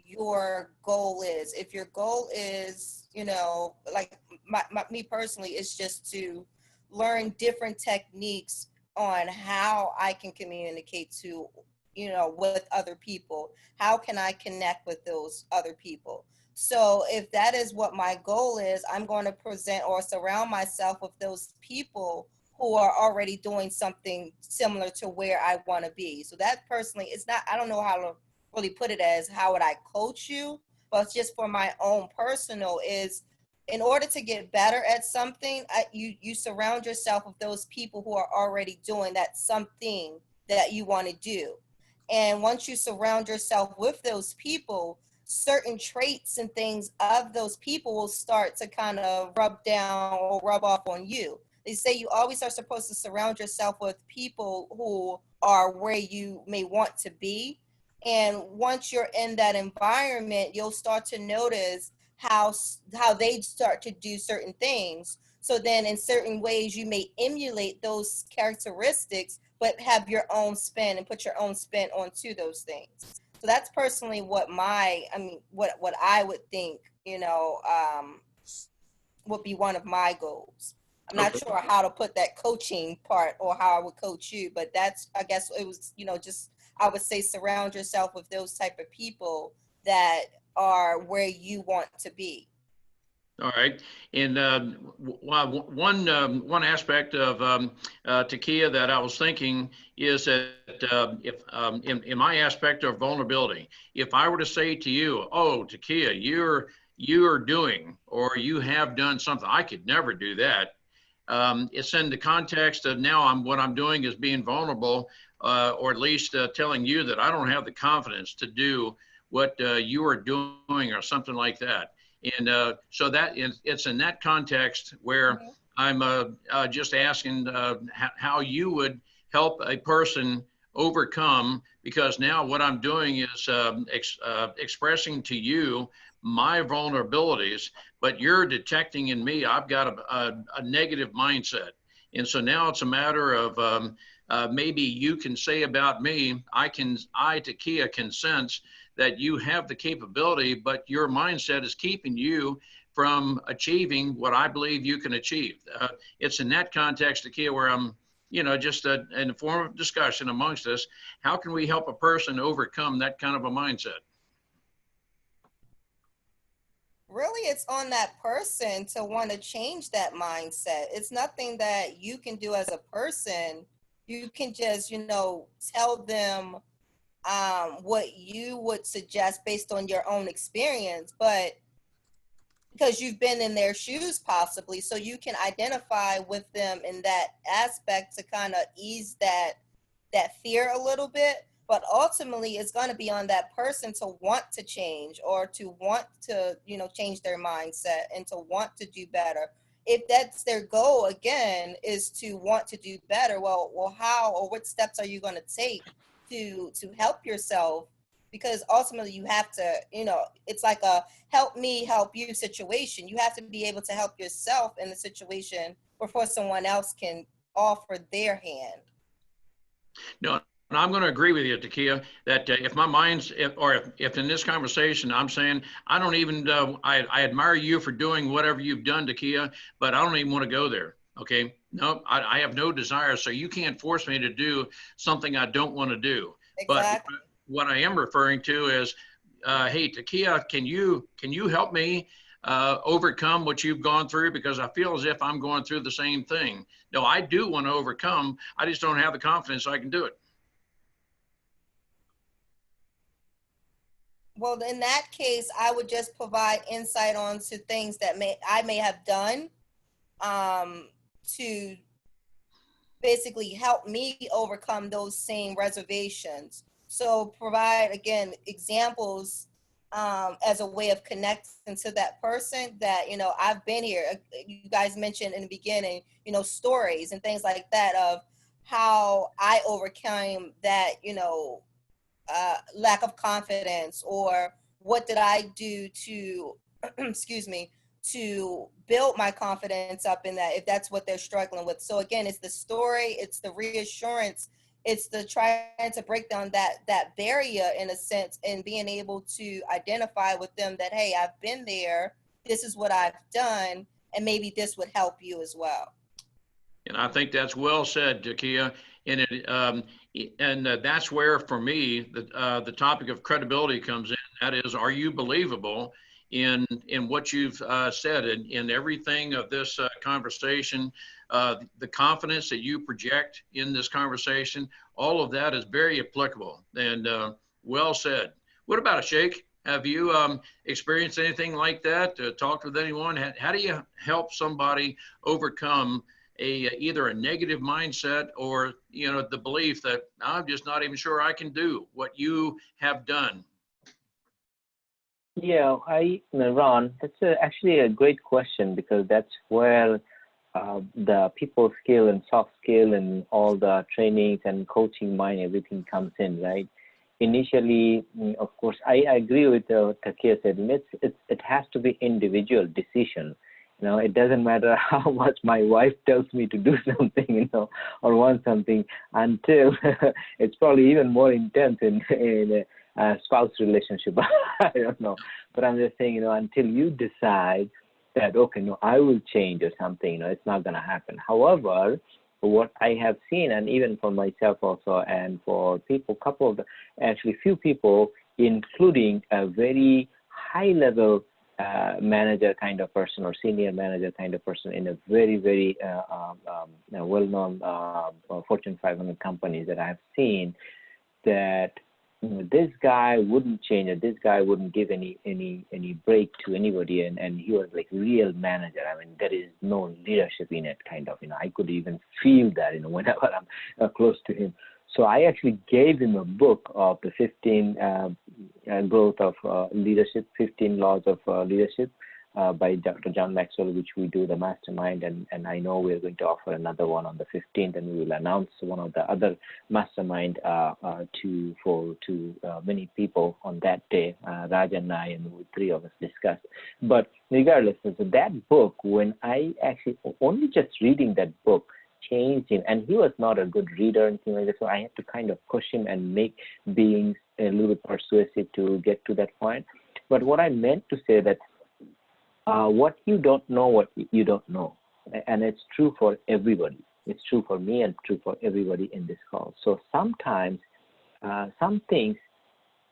your goal is. If your goal is, you know, like me personally, it's just to learn different techniques on how I can communicate to, you know, with other people. How can I connect with those other people? So if that is what my goal is, I'm going to present or surround myself with those people who are already doing something similar to where I want to be. So that personally, it's not, I don't know how to really put it as how would I coach you, but just for my own personal is, in order to get better at something, you surround yourself with those people who are already doing that something that you want to do. And once you surround yourself with those people, certain traits and things of those people will start to kind of rub down or rub off on you. They say you always are supposed to surround yourself with people who are where you may want to be. And once you're in that environment, you'll start to notice how they start to do certain things. So then in certain ways you may emulate those characteristics, but have your own spin and put your own spin onto those things. So that's personally what what I would think, would be one of my goals. I'm not Okay. sure how to put that coaching part or how I would coach you, but that's, I guess it was, just, I would say surround yourself with those type of people that are where you want to be. All right. And one aspect of Takia that I was thinking is that if in my aspect of vulnerability, if I were to say to you, oh, Takia, you're doing or you have done something, I could never do that. It's in the context of now what I'm doing is being vulnerable, or at least telling you that I don't have the confidence to do what you are doing or something like that. And so that it's in that context where I'm just asking how you would help a person overcome, because now what I'm doing is expressing to you my vulnerabilities, but you're detecting in me I've got a negative mindset. And so now it's a matter of maybe you can say about me, Takia, can sense that you have the capability, but your mindset is keeping you from achieving what I believe you can achieve. It's in that context, Takia, where I'm, just in the form of discussion amongst us, how can we help a person overcome that kind of a mindset? Really, it's on that person to want to change that mindset. It's nothing that you can do as a person. You can just, tell them what you would suggest based on your own experience, but because you've been in their shoes possibly, so you can identify with them in that aspect to kind of ease that fear a little bit. But ultimately it's going to be on that person to want to change or to want to, change their mindset and to want to do better. If that's their goal, again, is to want to do better, well, how or what steps are you going to take to help yourself? Because ultimately you have to, it's like a help me help you situation. You have to be able to help yourself in the situation before someone else can offer their hand. No, and I'm going to agree with you, Takia, that if my mind's, if in this conversation I'm saying, I don't even, I admire you for doing whatever you've done, Takia, but I don't even want to go there. Okay. No, I have no desire. So you can't force me to do something I don't want to do. Exactly. But what I am referring to is, hey, Takia, can you help me overcome what you've gone through? Because I feel as if I'm going through the same thing. No, I do want to overcome. I just don't have the confidence I can do it. Well, in that case, I would just provide insight onto things that I may have done to basically help me overcome those same reservations. So provide, again, examples as a way of connecting to that person that, I've been here. You guys mentioned in the beginning, stories and things like that of how I overcame that, lack of confidence, or what did I do to, excuse me, to build my confidence up in that, if that's what they're struggling with. So again, it's the story, it's the reassurance, it's the trying to break down that barrier in a sense, and being able to identify with them that, hey, I've been there, this is what I've done, and maybe this would help you as well. And I think that's well said, Takia. And that's where, for me, the topic of credibility comes in. That is, are you believable in what you've said, in everything of this conversation, the confidence that you project in this conversation? All of that is very applicable and well said. What about a Sheikh? Have you experienced anything like that? Talked with anyone? How do you help somebody overcome either a negative mindset or the belief that I'm just not even sure I can do what you have done? Yeah, Ron, that's actually a great question, because that's where the people skill and soft skill and all the trainings and coaching mind, everything comes in, right? initially, of course, I agree with Takia said, it has to be individual decision. It doesn't matter how much my wife tells me to do something, or want something, until it's probably even more intense in a spouse relationship. I don't know. But I'm just saying, until you decide that, okay, no, I will change or something, it's not going to happen. However, what I have seen, and even for myself also, and for people, few people, including a very high level manager kind of person or senior manager kind of person in a very, very well-known Fortune 500 companies that I've seen, that this guy wouldn't change it. This guy wouldn't give any break to anybody, and he was like real manager. I mean, there is no leadership in it, kind of. I could even feel that, whenever I'm close to him. So I actually gave him a book of the 15 growth of leadership, 15 laws of leadership by Dr. John Maxwell, which we do the Mastermind, and I know we're going to offer another one on the 15th, and we will announce one of the other Mastermind to many people on that day. Raj and I and we three of us discussed. But regardless, so that book, when I actually only just reading that book, changed him, and he was not a good reader and things like that, so I had to kind of push him and make being a little bit persuasive to get to that point. But what I meant to say that what you don't know, what you don't know, and it's true for everybody. It's true for me and true for everybody in this call. So sometimes some things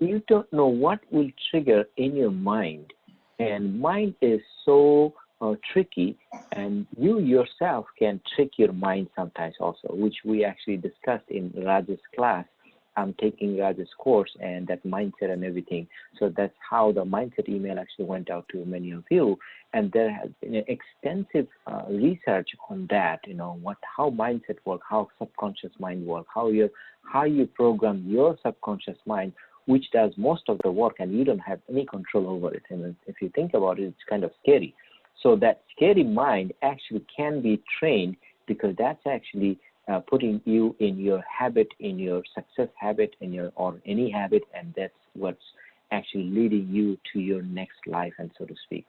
you don't know what will trigger in your mind, and mind is so tricky, and you yourself can trick your mind sometimes also, which we actually discussed in Raj's class. I'm taking Raj's course and that mindset and everything. So that's how the mindset email actually went out to many of you. And there has been an extensive research on that, how mindset work, how subconscious mind work, how you program your subconscious mind, which does most of the work, and you don't have any control over it. And if you think about it, it's kind of scary. So that scary mind actually can be trained, because that's actually putting you in your habit, in your success habit, or any habit, and that's what's actually leading you to your next life, and so to speak.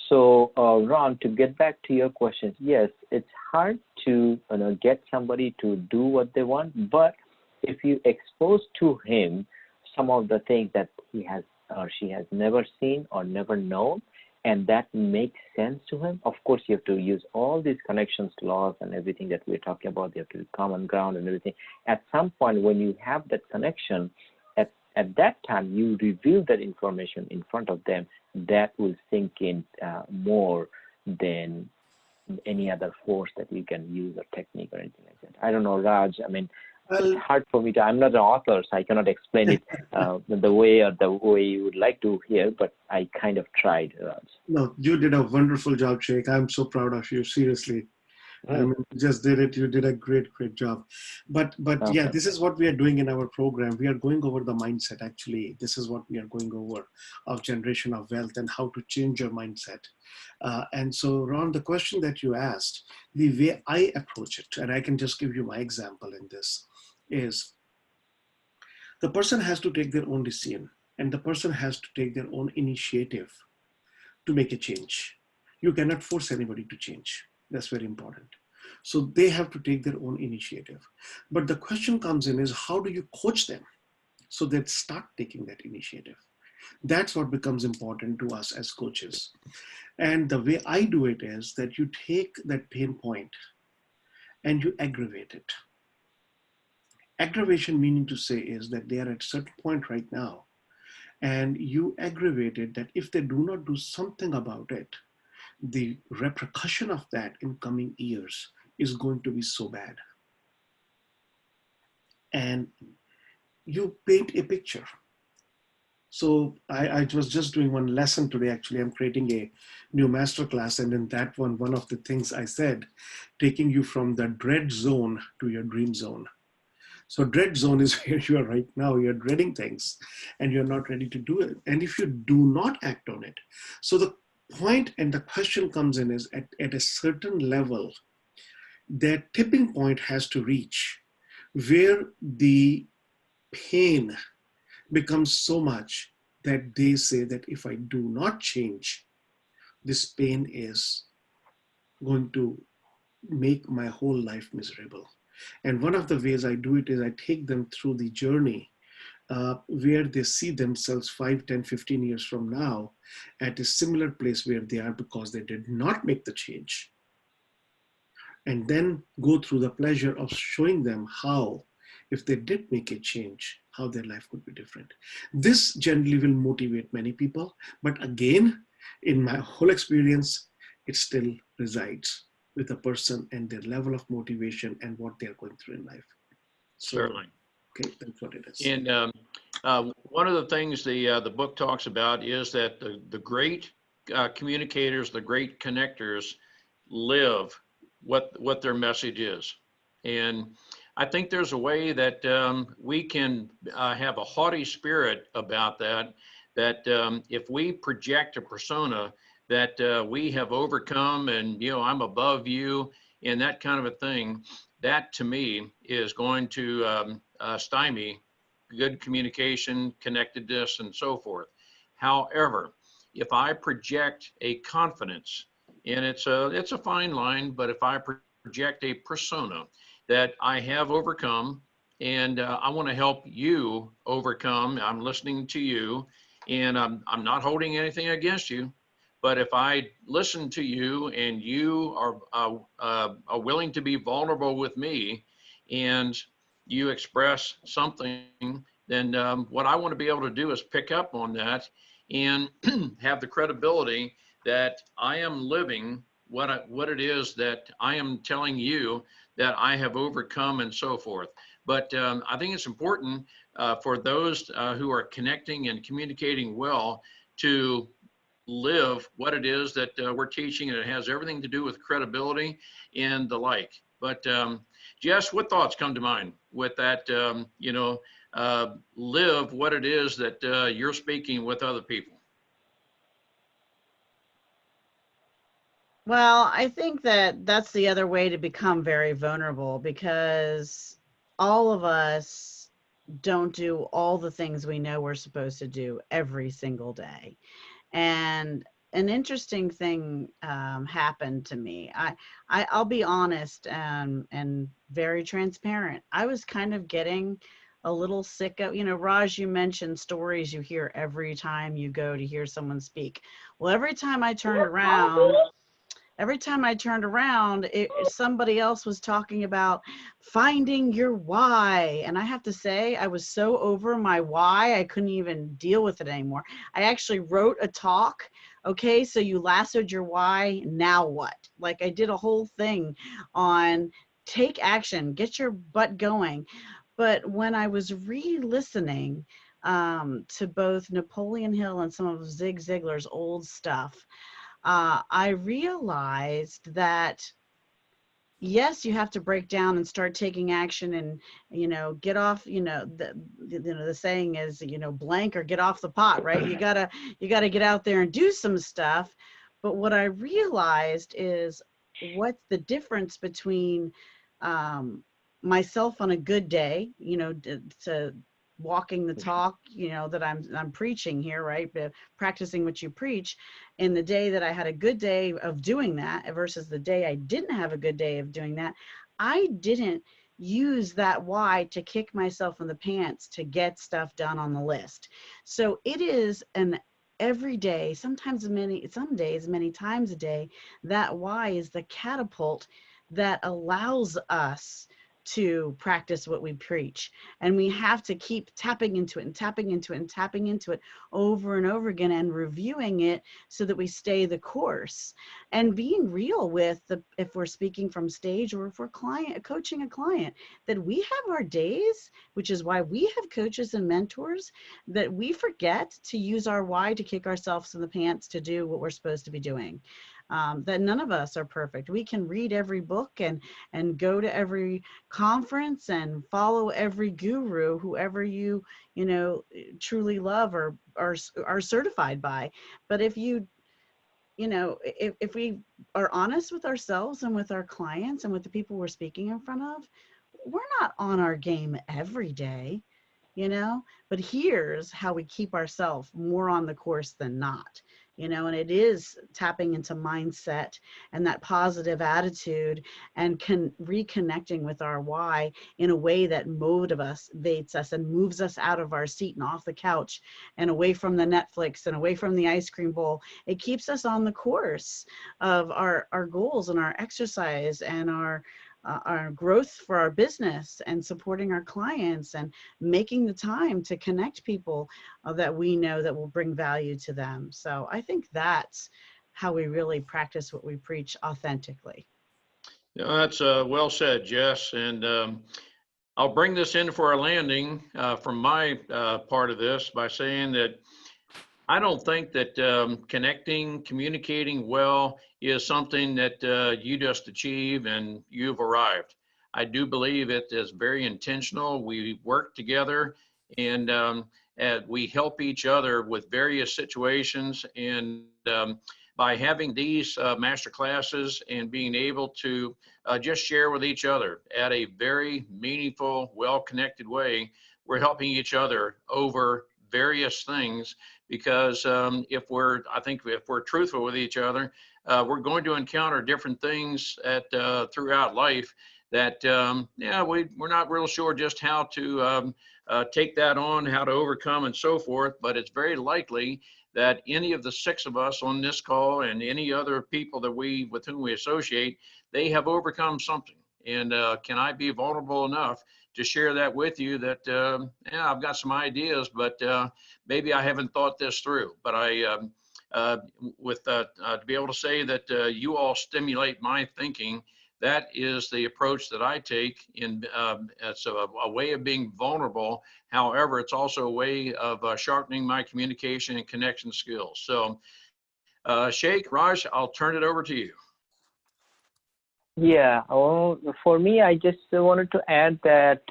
So, Ron, to get back to your questions, yes, it's hard to get somebody to do what they want, but if you expose to him some of the things that he has or she has never seen or never known, and that makes sense to him, of course, you have to use all these connections, laws, and everything that we're talking about. You have to do common ground and everything. At some point, when you have that connection, at that time, you reveal that information in front of them. That will sink in more than any other force that you can use or technique or anything like that. I don't know, Raj. I mean, it's hard for me to, I'm not an author, so I cannot explain it the way you would like to hear, but I kind of tried, Raj. No, you did a wonderful job, Sheikh. I'm so proud of you, seriously. I mean, you just did it. You did a great job. But okay. Yeah, this is what we are doing in our program. We are going over the mindset, actually. This is what we are going over, of generation of wealth and how to change your mindset. And so, Ron, the question that you asked, the way I approach it, and I can just give you my example in this, is the person has to take their own decision, and the person has to take their own initiative to make a change. You cannot force anybody to change. That's very important. So they have to take their own initiative. But the question comes in is, how do you coach them so they start taking that initiative? That's what becomes important to us as coaches. And the way I do it is that you take that pain point and you aggravate it. Aggravation, meaning to say, is that they are at a certain point right now, and you aggravate it that if they do not do something about it, the repercussion of that in coming years is going to be so bad. And you paint a picture. So I was just doing one lesson today. Actually, I'm creating a new masterclass, and in that one of the things I said, taking you from the dread zone to your dream zone. So dread zone is where you are right now. You're dreading things and you're not ready to do it. And if you do not act on it, so the point and the question comes in is at a certain level, that tipping point has to reach where the pain becomes so much that they say that if I do not change, this pain is going to make my whole life miserable. And one of the ways I do it is I take them through the journey where they see themselves 5, 10, 15 years from now at a similar place where they are because they did not make the change. And then go through the pleasure of showing them how, if they did make a change, how their life could be different. This generally will motivate many people. But again, in my whole experience, it still resides with a person and their level of motivation and what they're going through in life. So, Certainly. okay, that's what it is. And one of the things the book talks about is that the great communicators, the great connectors live what their message is. And I think there's a way that we can have a haughty spirit about that if we project a persona that we have overcome and, I'm above you and that kind of a thing, that to me is going to stymie good communication, connectedness, and so forth. However, if I project a confidence, and it's a fine line, but if I project a persona that I have overcome and I want to help you overcome, I'm listening to you and I'm not holding anything against you, but if I listen to you and you are willing to be vulnerable with me and you express something, then what I want to be able to do is pick up on that and have the credibility that I am living what it is that I am telling you that I have overcome and so forth. But I think it's important for those who are connecting and communicating well to live what it is that we're teaching, and it has everything to do with credibility and the like. But Jess, what thoughts come to mind with that, live what it is that you're speaking with other people? Well, I think that that's the other way to become very vulnerable, because all of us don't do all the things we know we're supposed to do every single day. And an interesting thing happened to me. I'll be honest and very transparent. I was kind of getting a little sick of, Raj, you mentioned stories you hear every time you go to hear someone speak. Well, every time I turned around, somebody else was talking about finding your why. And I have to say, I was so over my why, I couldn't even deal with it anymore. I actually wrote a talk. Okay, so you lassoed your why, now what? Like, I did a whole thing on take action, get your butt going. But when I was re-listening to both Napoleon Hill and some of Zig Ziglar's old stuff, I realized that, yes, you have to break down and start taking action and, get off, the saying is, blank or get off the pot, right? You gotta get out there and do some stuff. But what I realized is what's the difference between myself on a good day, to walking the talk, that I'm preaching here, right? But practicing what you preach, in the day that I had a good day of doing that versus the day I didn't have a good day of doing that, I didn't use that why to kick myself in the pants to get stuff done on the list. So it is an every day, some days, many times a day, that why is the catapult that allows us to practice what we preach. And we have to keep tapping into it and tapping into it and tapping into it over and over again and reviewing it so that we stay the course. And being real with if we're speaking from stage or if we're coaching a client, that we have our days, which is why we have coaches and mentors, that we forget to use our why to kick ourselves in the pants to do what we're supposed to be doing. That none of us are perfect. We can read every book and go to every conference and follow every guru, whoever you truly love or are certified by. But if if we are honest with ourselves and with our clients and with the people we're speaking in front of, we're not on our game every day. you know, but here's how we keep ourselves more on the course than not, you know, and it is tapping into mindset and that positive attitude and reconnecting with our why in a way that motivates us and moves us out of our seat and off the couch and away from the Netflix and away from the ice cream bowl. It keeps us on the course of our goals and our exercise and our growth for our business and supporting our clients and making the time to connect people that we know that will bring value to them. So I think that's how we really practice what we preach authentically. Yeah, that's well said, Jess. And I'll bring this in for our landing from my part of this by saying that I don't think that connecting, communicating well is something that you just achieve and you've arrived. I do believe it is very intentional. We work together and we help each other with various situations. And by having these master classes and being able to just share with each other at a very meaningful, well-connected way, we're helping each other over various things. Because if we're truthful with each other, we're going to encounter different things throughout life that, we're not real sure just how to take that on, how to overcome and so forth. But it's very likely that any of the 6 of us on this call and any other people that with whom we associate, they have overcome something. And can I be vulnerable enough to share that with you that, I've got some ideas, but maybe I haven't thought this through. But to be able to say that you all stimulate my thinking, that is the approach that I take. It's a way of being vulnerable. However, it's also a way of sharpening my communication and connection skills. So, Sheikh, Raj, I'll turn it over to you. Yeah, well, for me, I just wanted to add that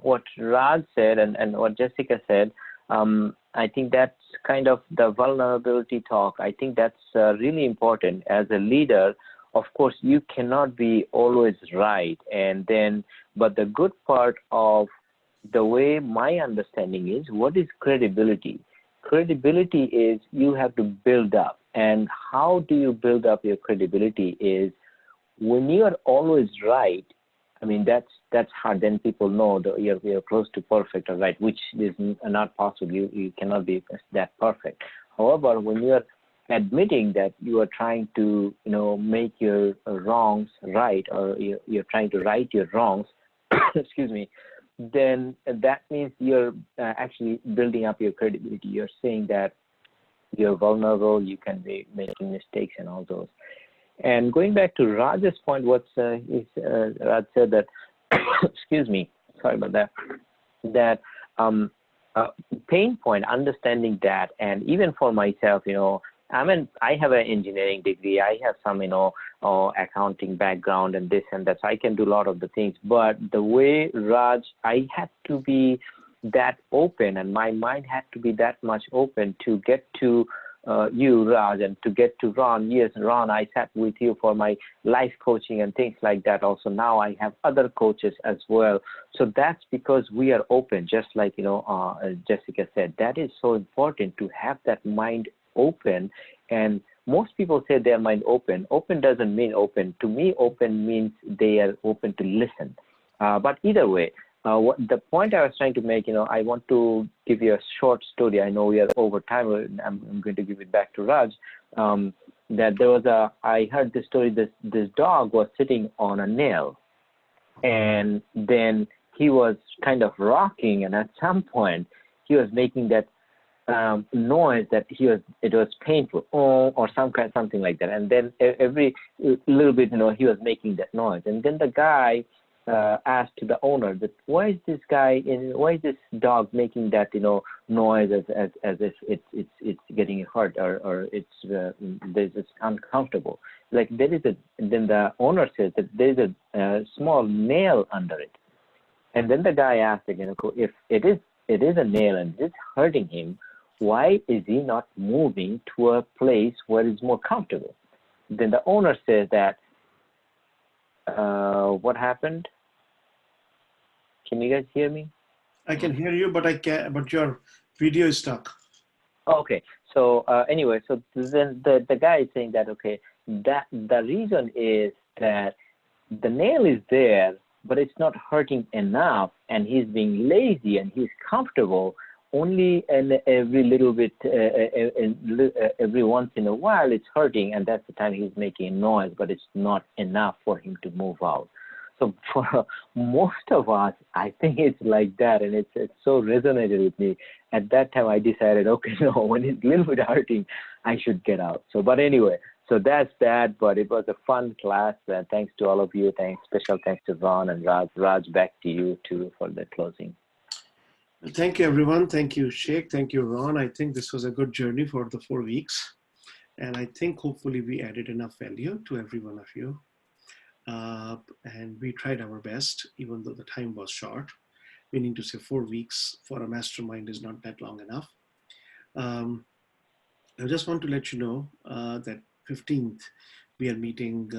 what Raj said and what Jessica said, I think that's kind of the vulnerability talk. I think that's really important. As a leader, of course, you cannot be always right. But the good part of the way my understanding is, what is credibility? Credibility is you have to build up. And how do you build up your credibility is, when you are always right, I mean, that's hard. Then people know that you're close to perfect or right, which is not possible. You cannot be that perfect. However, when you are admitting that you are trying to, make your wrongs right, or you're trying to right your wrongs, excuse me, then that means you're actually building up your credibility. You're saying that you're vulnerable, you can be making mistakes and all those. And going back to Raj's point, Raj said that, excuse me, sorry about that, pain point, understanding that, and even for myself, I have an engineering degree, I have some, accounting background and this and that, so I can do a lot of the things. But the way Raj, I had to be that open, and my mind had to be that much open to get to you, Raj, and to get to Ron. Yes, Ron, I sat with you for my life coaching and things like that. Also, now I have other coaches as well. So that's because we are open, just like, Jessica said. That is so important, to have that mind open. And most people say their mind open. Open doesn't mean open. To me, open means they are open to listen. But either way, the point I was trying to make, I want to give you a short story. I know we are over time. I'm going to give it back to Raj. That I heard this story. This dog was sitting on a nail, and then he was kind of rocking, and at some point he was making that noise that it was painful, or something like that. And then every little bit, he was making that noise. And then the guy asked the owner that why is this dog making that noise as if it's getting hurt or it's uncomfortable. Like then the owner says that there is a small nail under it. And then the guy asked again, if it is a nail and it's hurting him, why is he not moving to a place where it's more comfortable? Then the owner says that, what happened? Can you guys hear me? I can hear you, but I can't. But your video is stuck. Okay. So anyway, so then the guy is saying that, okay, that the reason is that the nail is there, but it's not hurting enough, and he's being lazy and he's comfortable only, and every little bit, every once in a while it's hurting, and that's the time he's making noise, but it's not enough for him to move out. So for most of us, I think it's like that, and it's so resonated with me. At that time, I decided, okay, no, when it's a little bit hurting, I should get out. So, but anyway, so that's that. But it was a fun class. Thanks to all of you. Special thanks to Ron and Raj. Raj, back to you too for the closing. Thank you, everyone. Thank you, Sheikh. Thank you, Ron. I think this was a good journey for the 4 weeks. And I think hopefully we added enough value to every one of you. And we tried our best, even though the time was short, meaning to say 4 weeks for a mastermind is not that long enough. I just want to let you know that 15th, we are meeting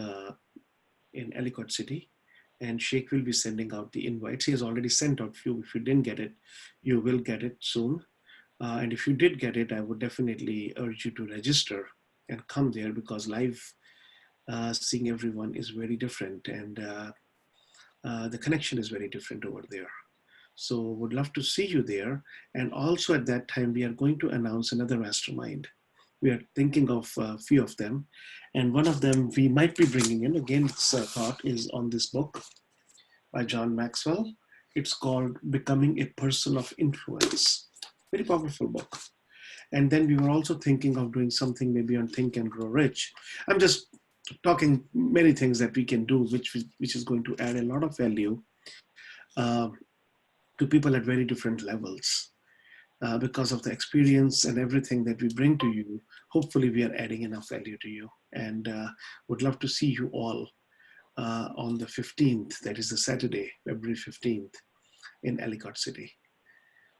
in Ellicott City, and Sheikh will be sending out the invites. He has already sent out few. If you didn't get it, you will get it soon. And if you did get it, I would definitely urge you to register and come there, because live seeing everyone is very different, and the connection is very different over there. So would love to see you there. And also at that time, we are going to announce another mastermind. We are thinking of a few of them. And one of them we might be bringing in, again, this thought is on this book by John Maxwell. It's called Becoming a Person of Influence. Very powerful book. And then we were also thinking of doing something maybe on Think and Grow Rich. I'm just talking many things that we can do, which is going to add a lot of value to people at very different levels. Because of the experience and everything that we bring to you, hopefully we are adding enough value to you. And would love to see you all on the 15th, that is the Saturday, February 15th in Ellicott City.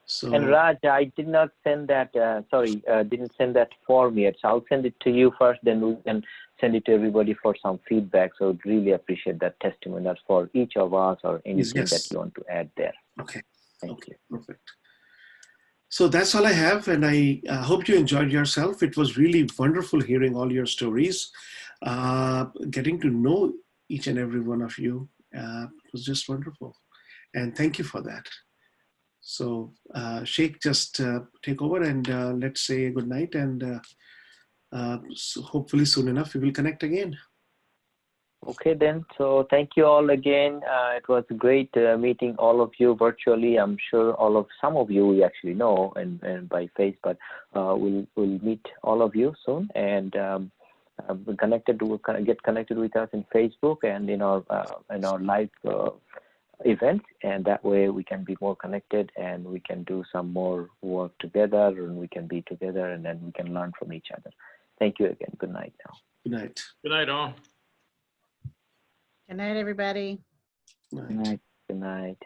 So, and Raj, I did not send that, didn't send that form yet. So I'll send it to you first, then we can send it to everybody for some feedback. So I'd really appreciate that testimony for each of us, or anything that you want to add there. Okay. Thank you. Perfect. So that's all I have, and I hope you enjoyed yourself. It was really wonderful hearing all your stories, getting to know each and every one of you. It was just wonderful, and thank you for that. So Sheikh, just take over, and let's say good night, and so hopefully soon enough we will connect again. Okay then, so thank you all again. It was great meeting all of you virtually. I'm sure some of you we actually know and by face, but we'll meet all of you soon, and get connected with us in Facebook and in our live events, and that way we can be more connected, and we can do some more work together, and we can be together, and then we can learn from each other. Thank you again. Good night now. Good night. Good night, all. Good night, everybody. Good night. Good night. Good night.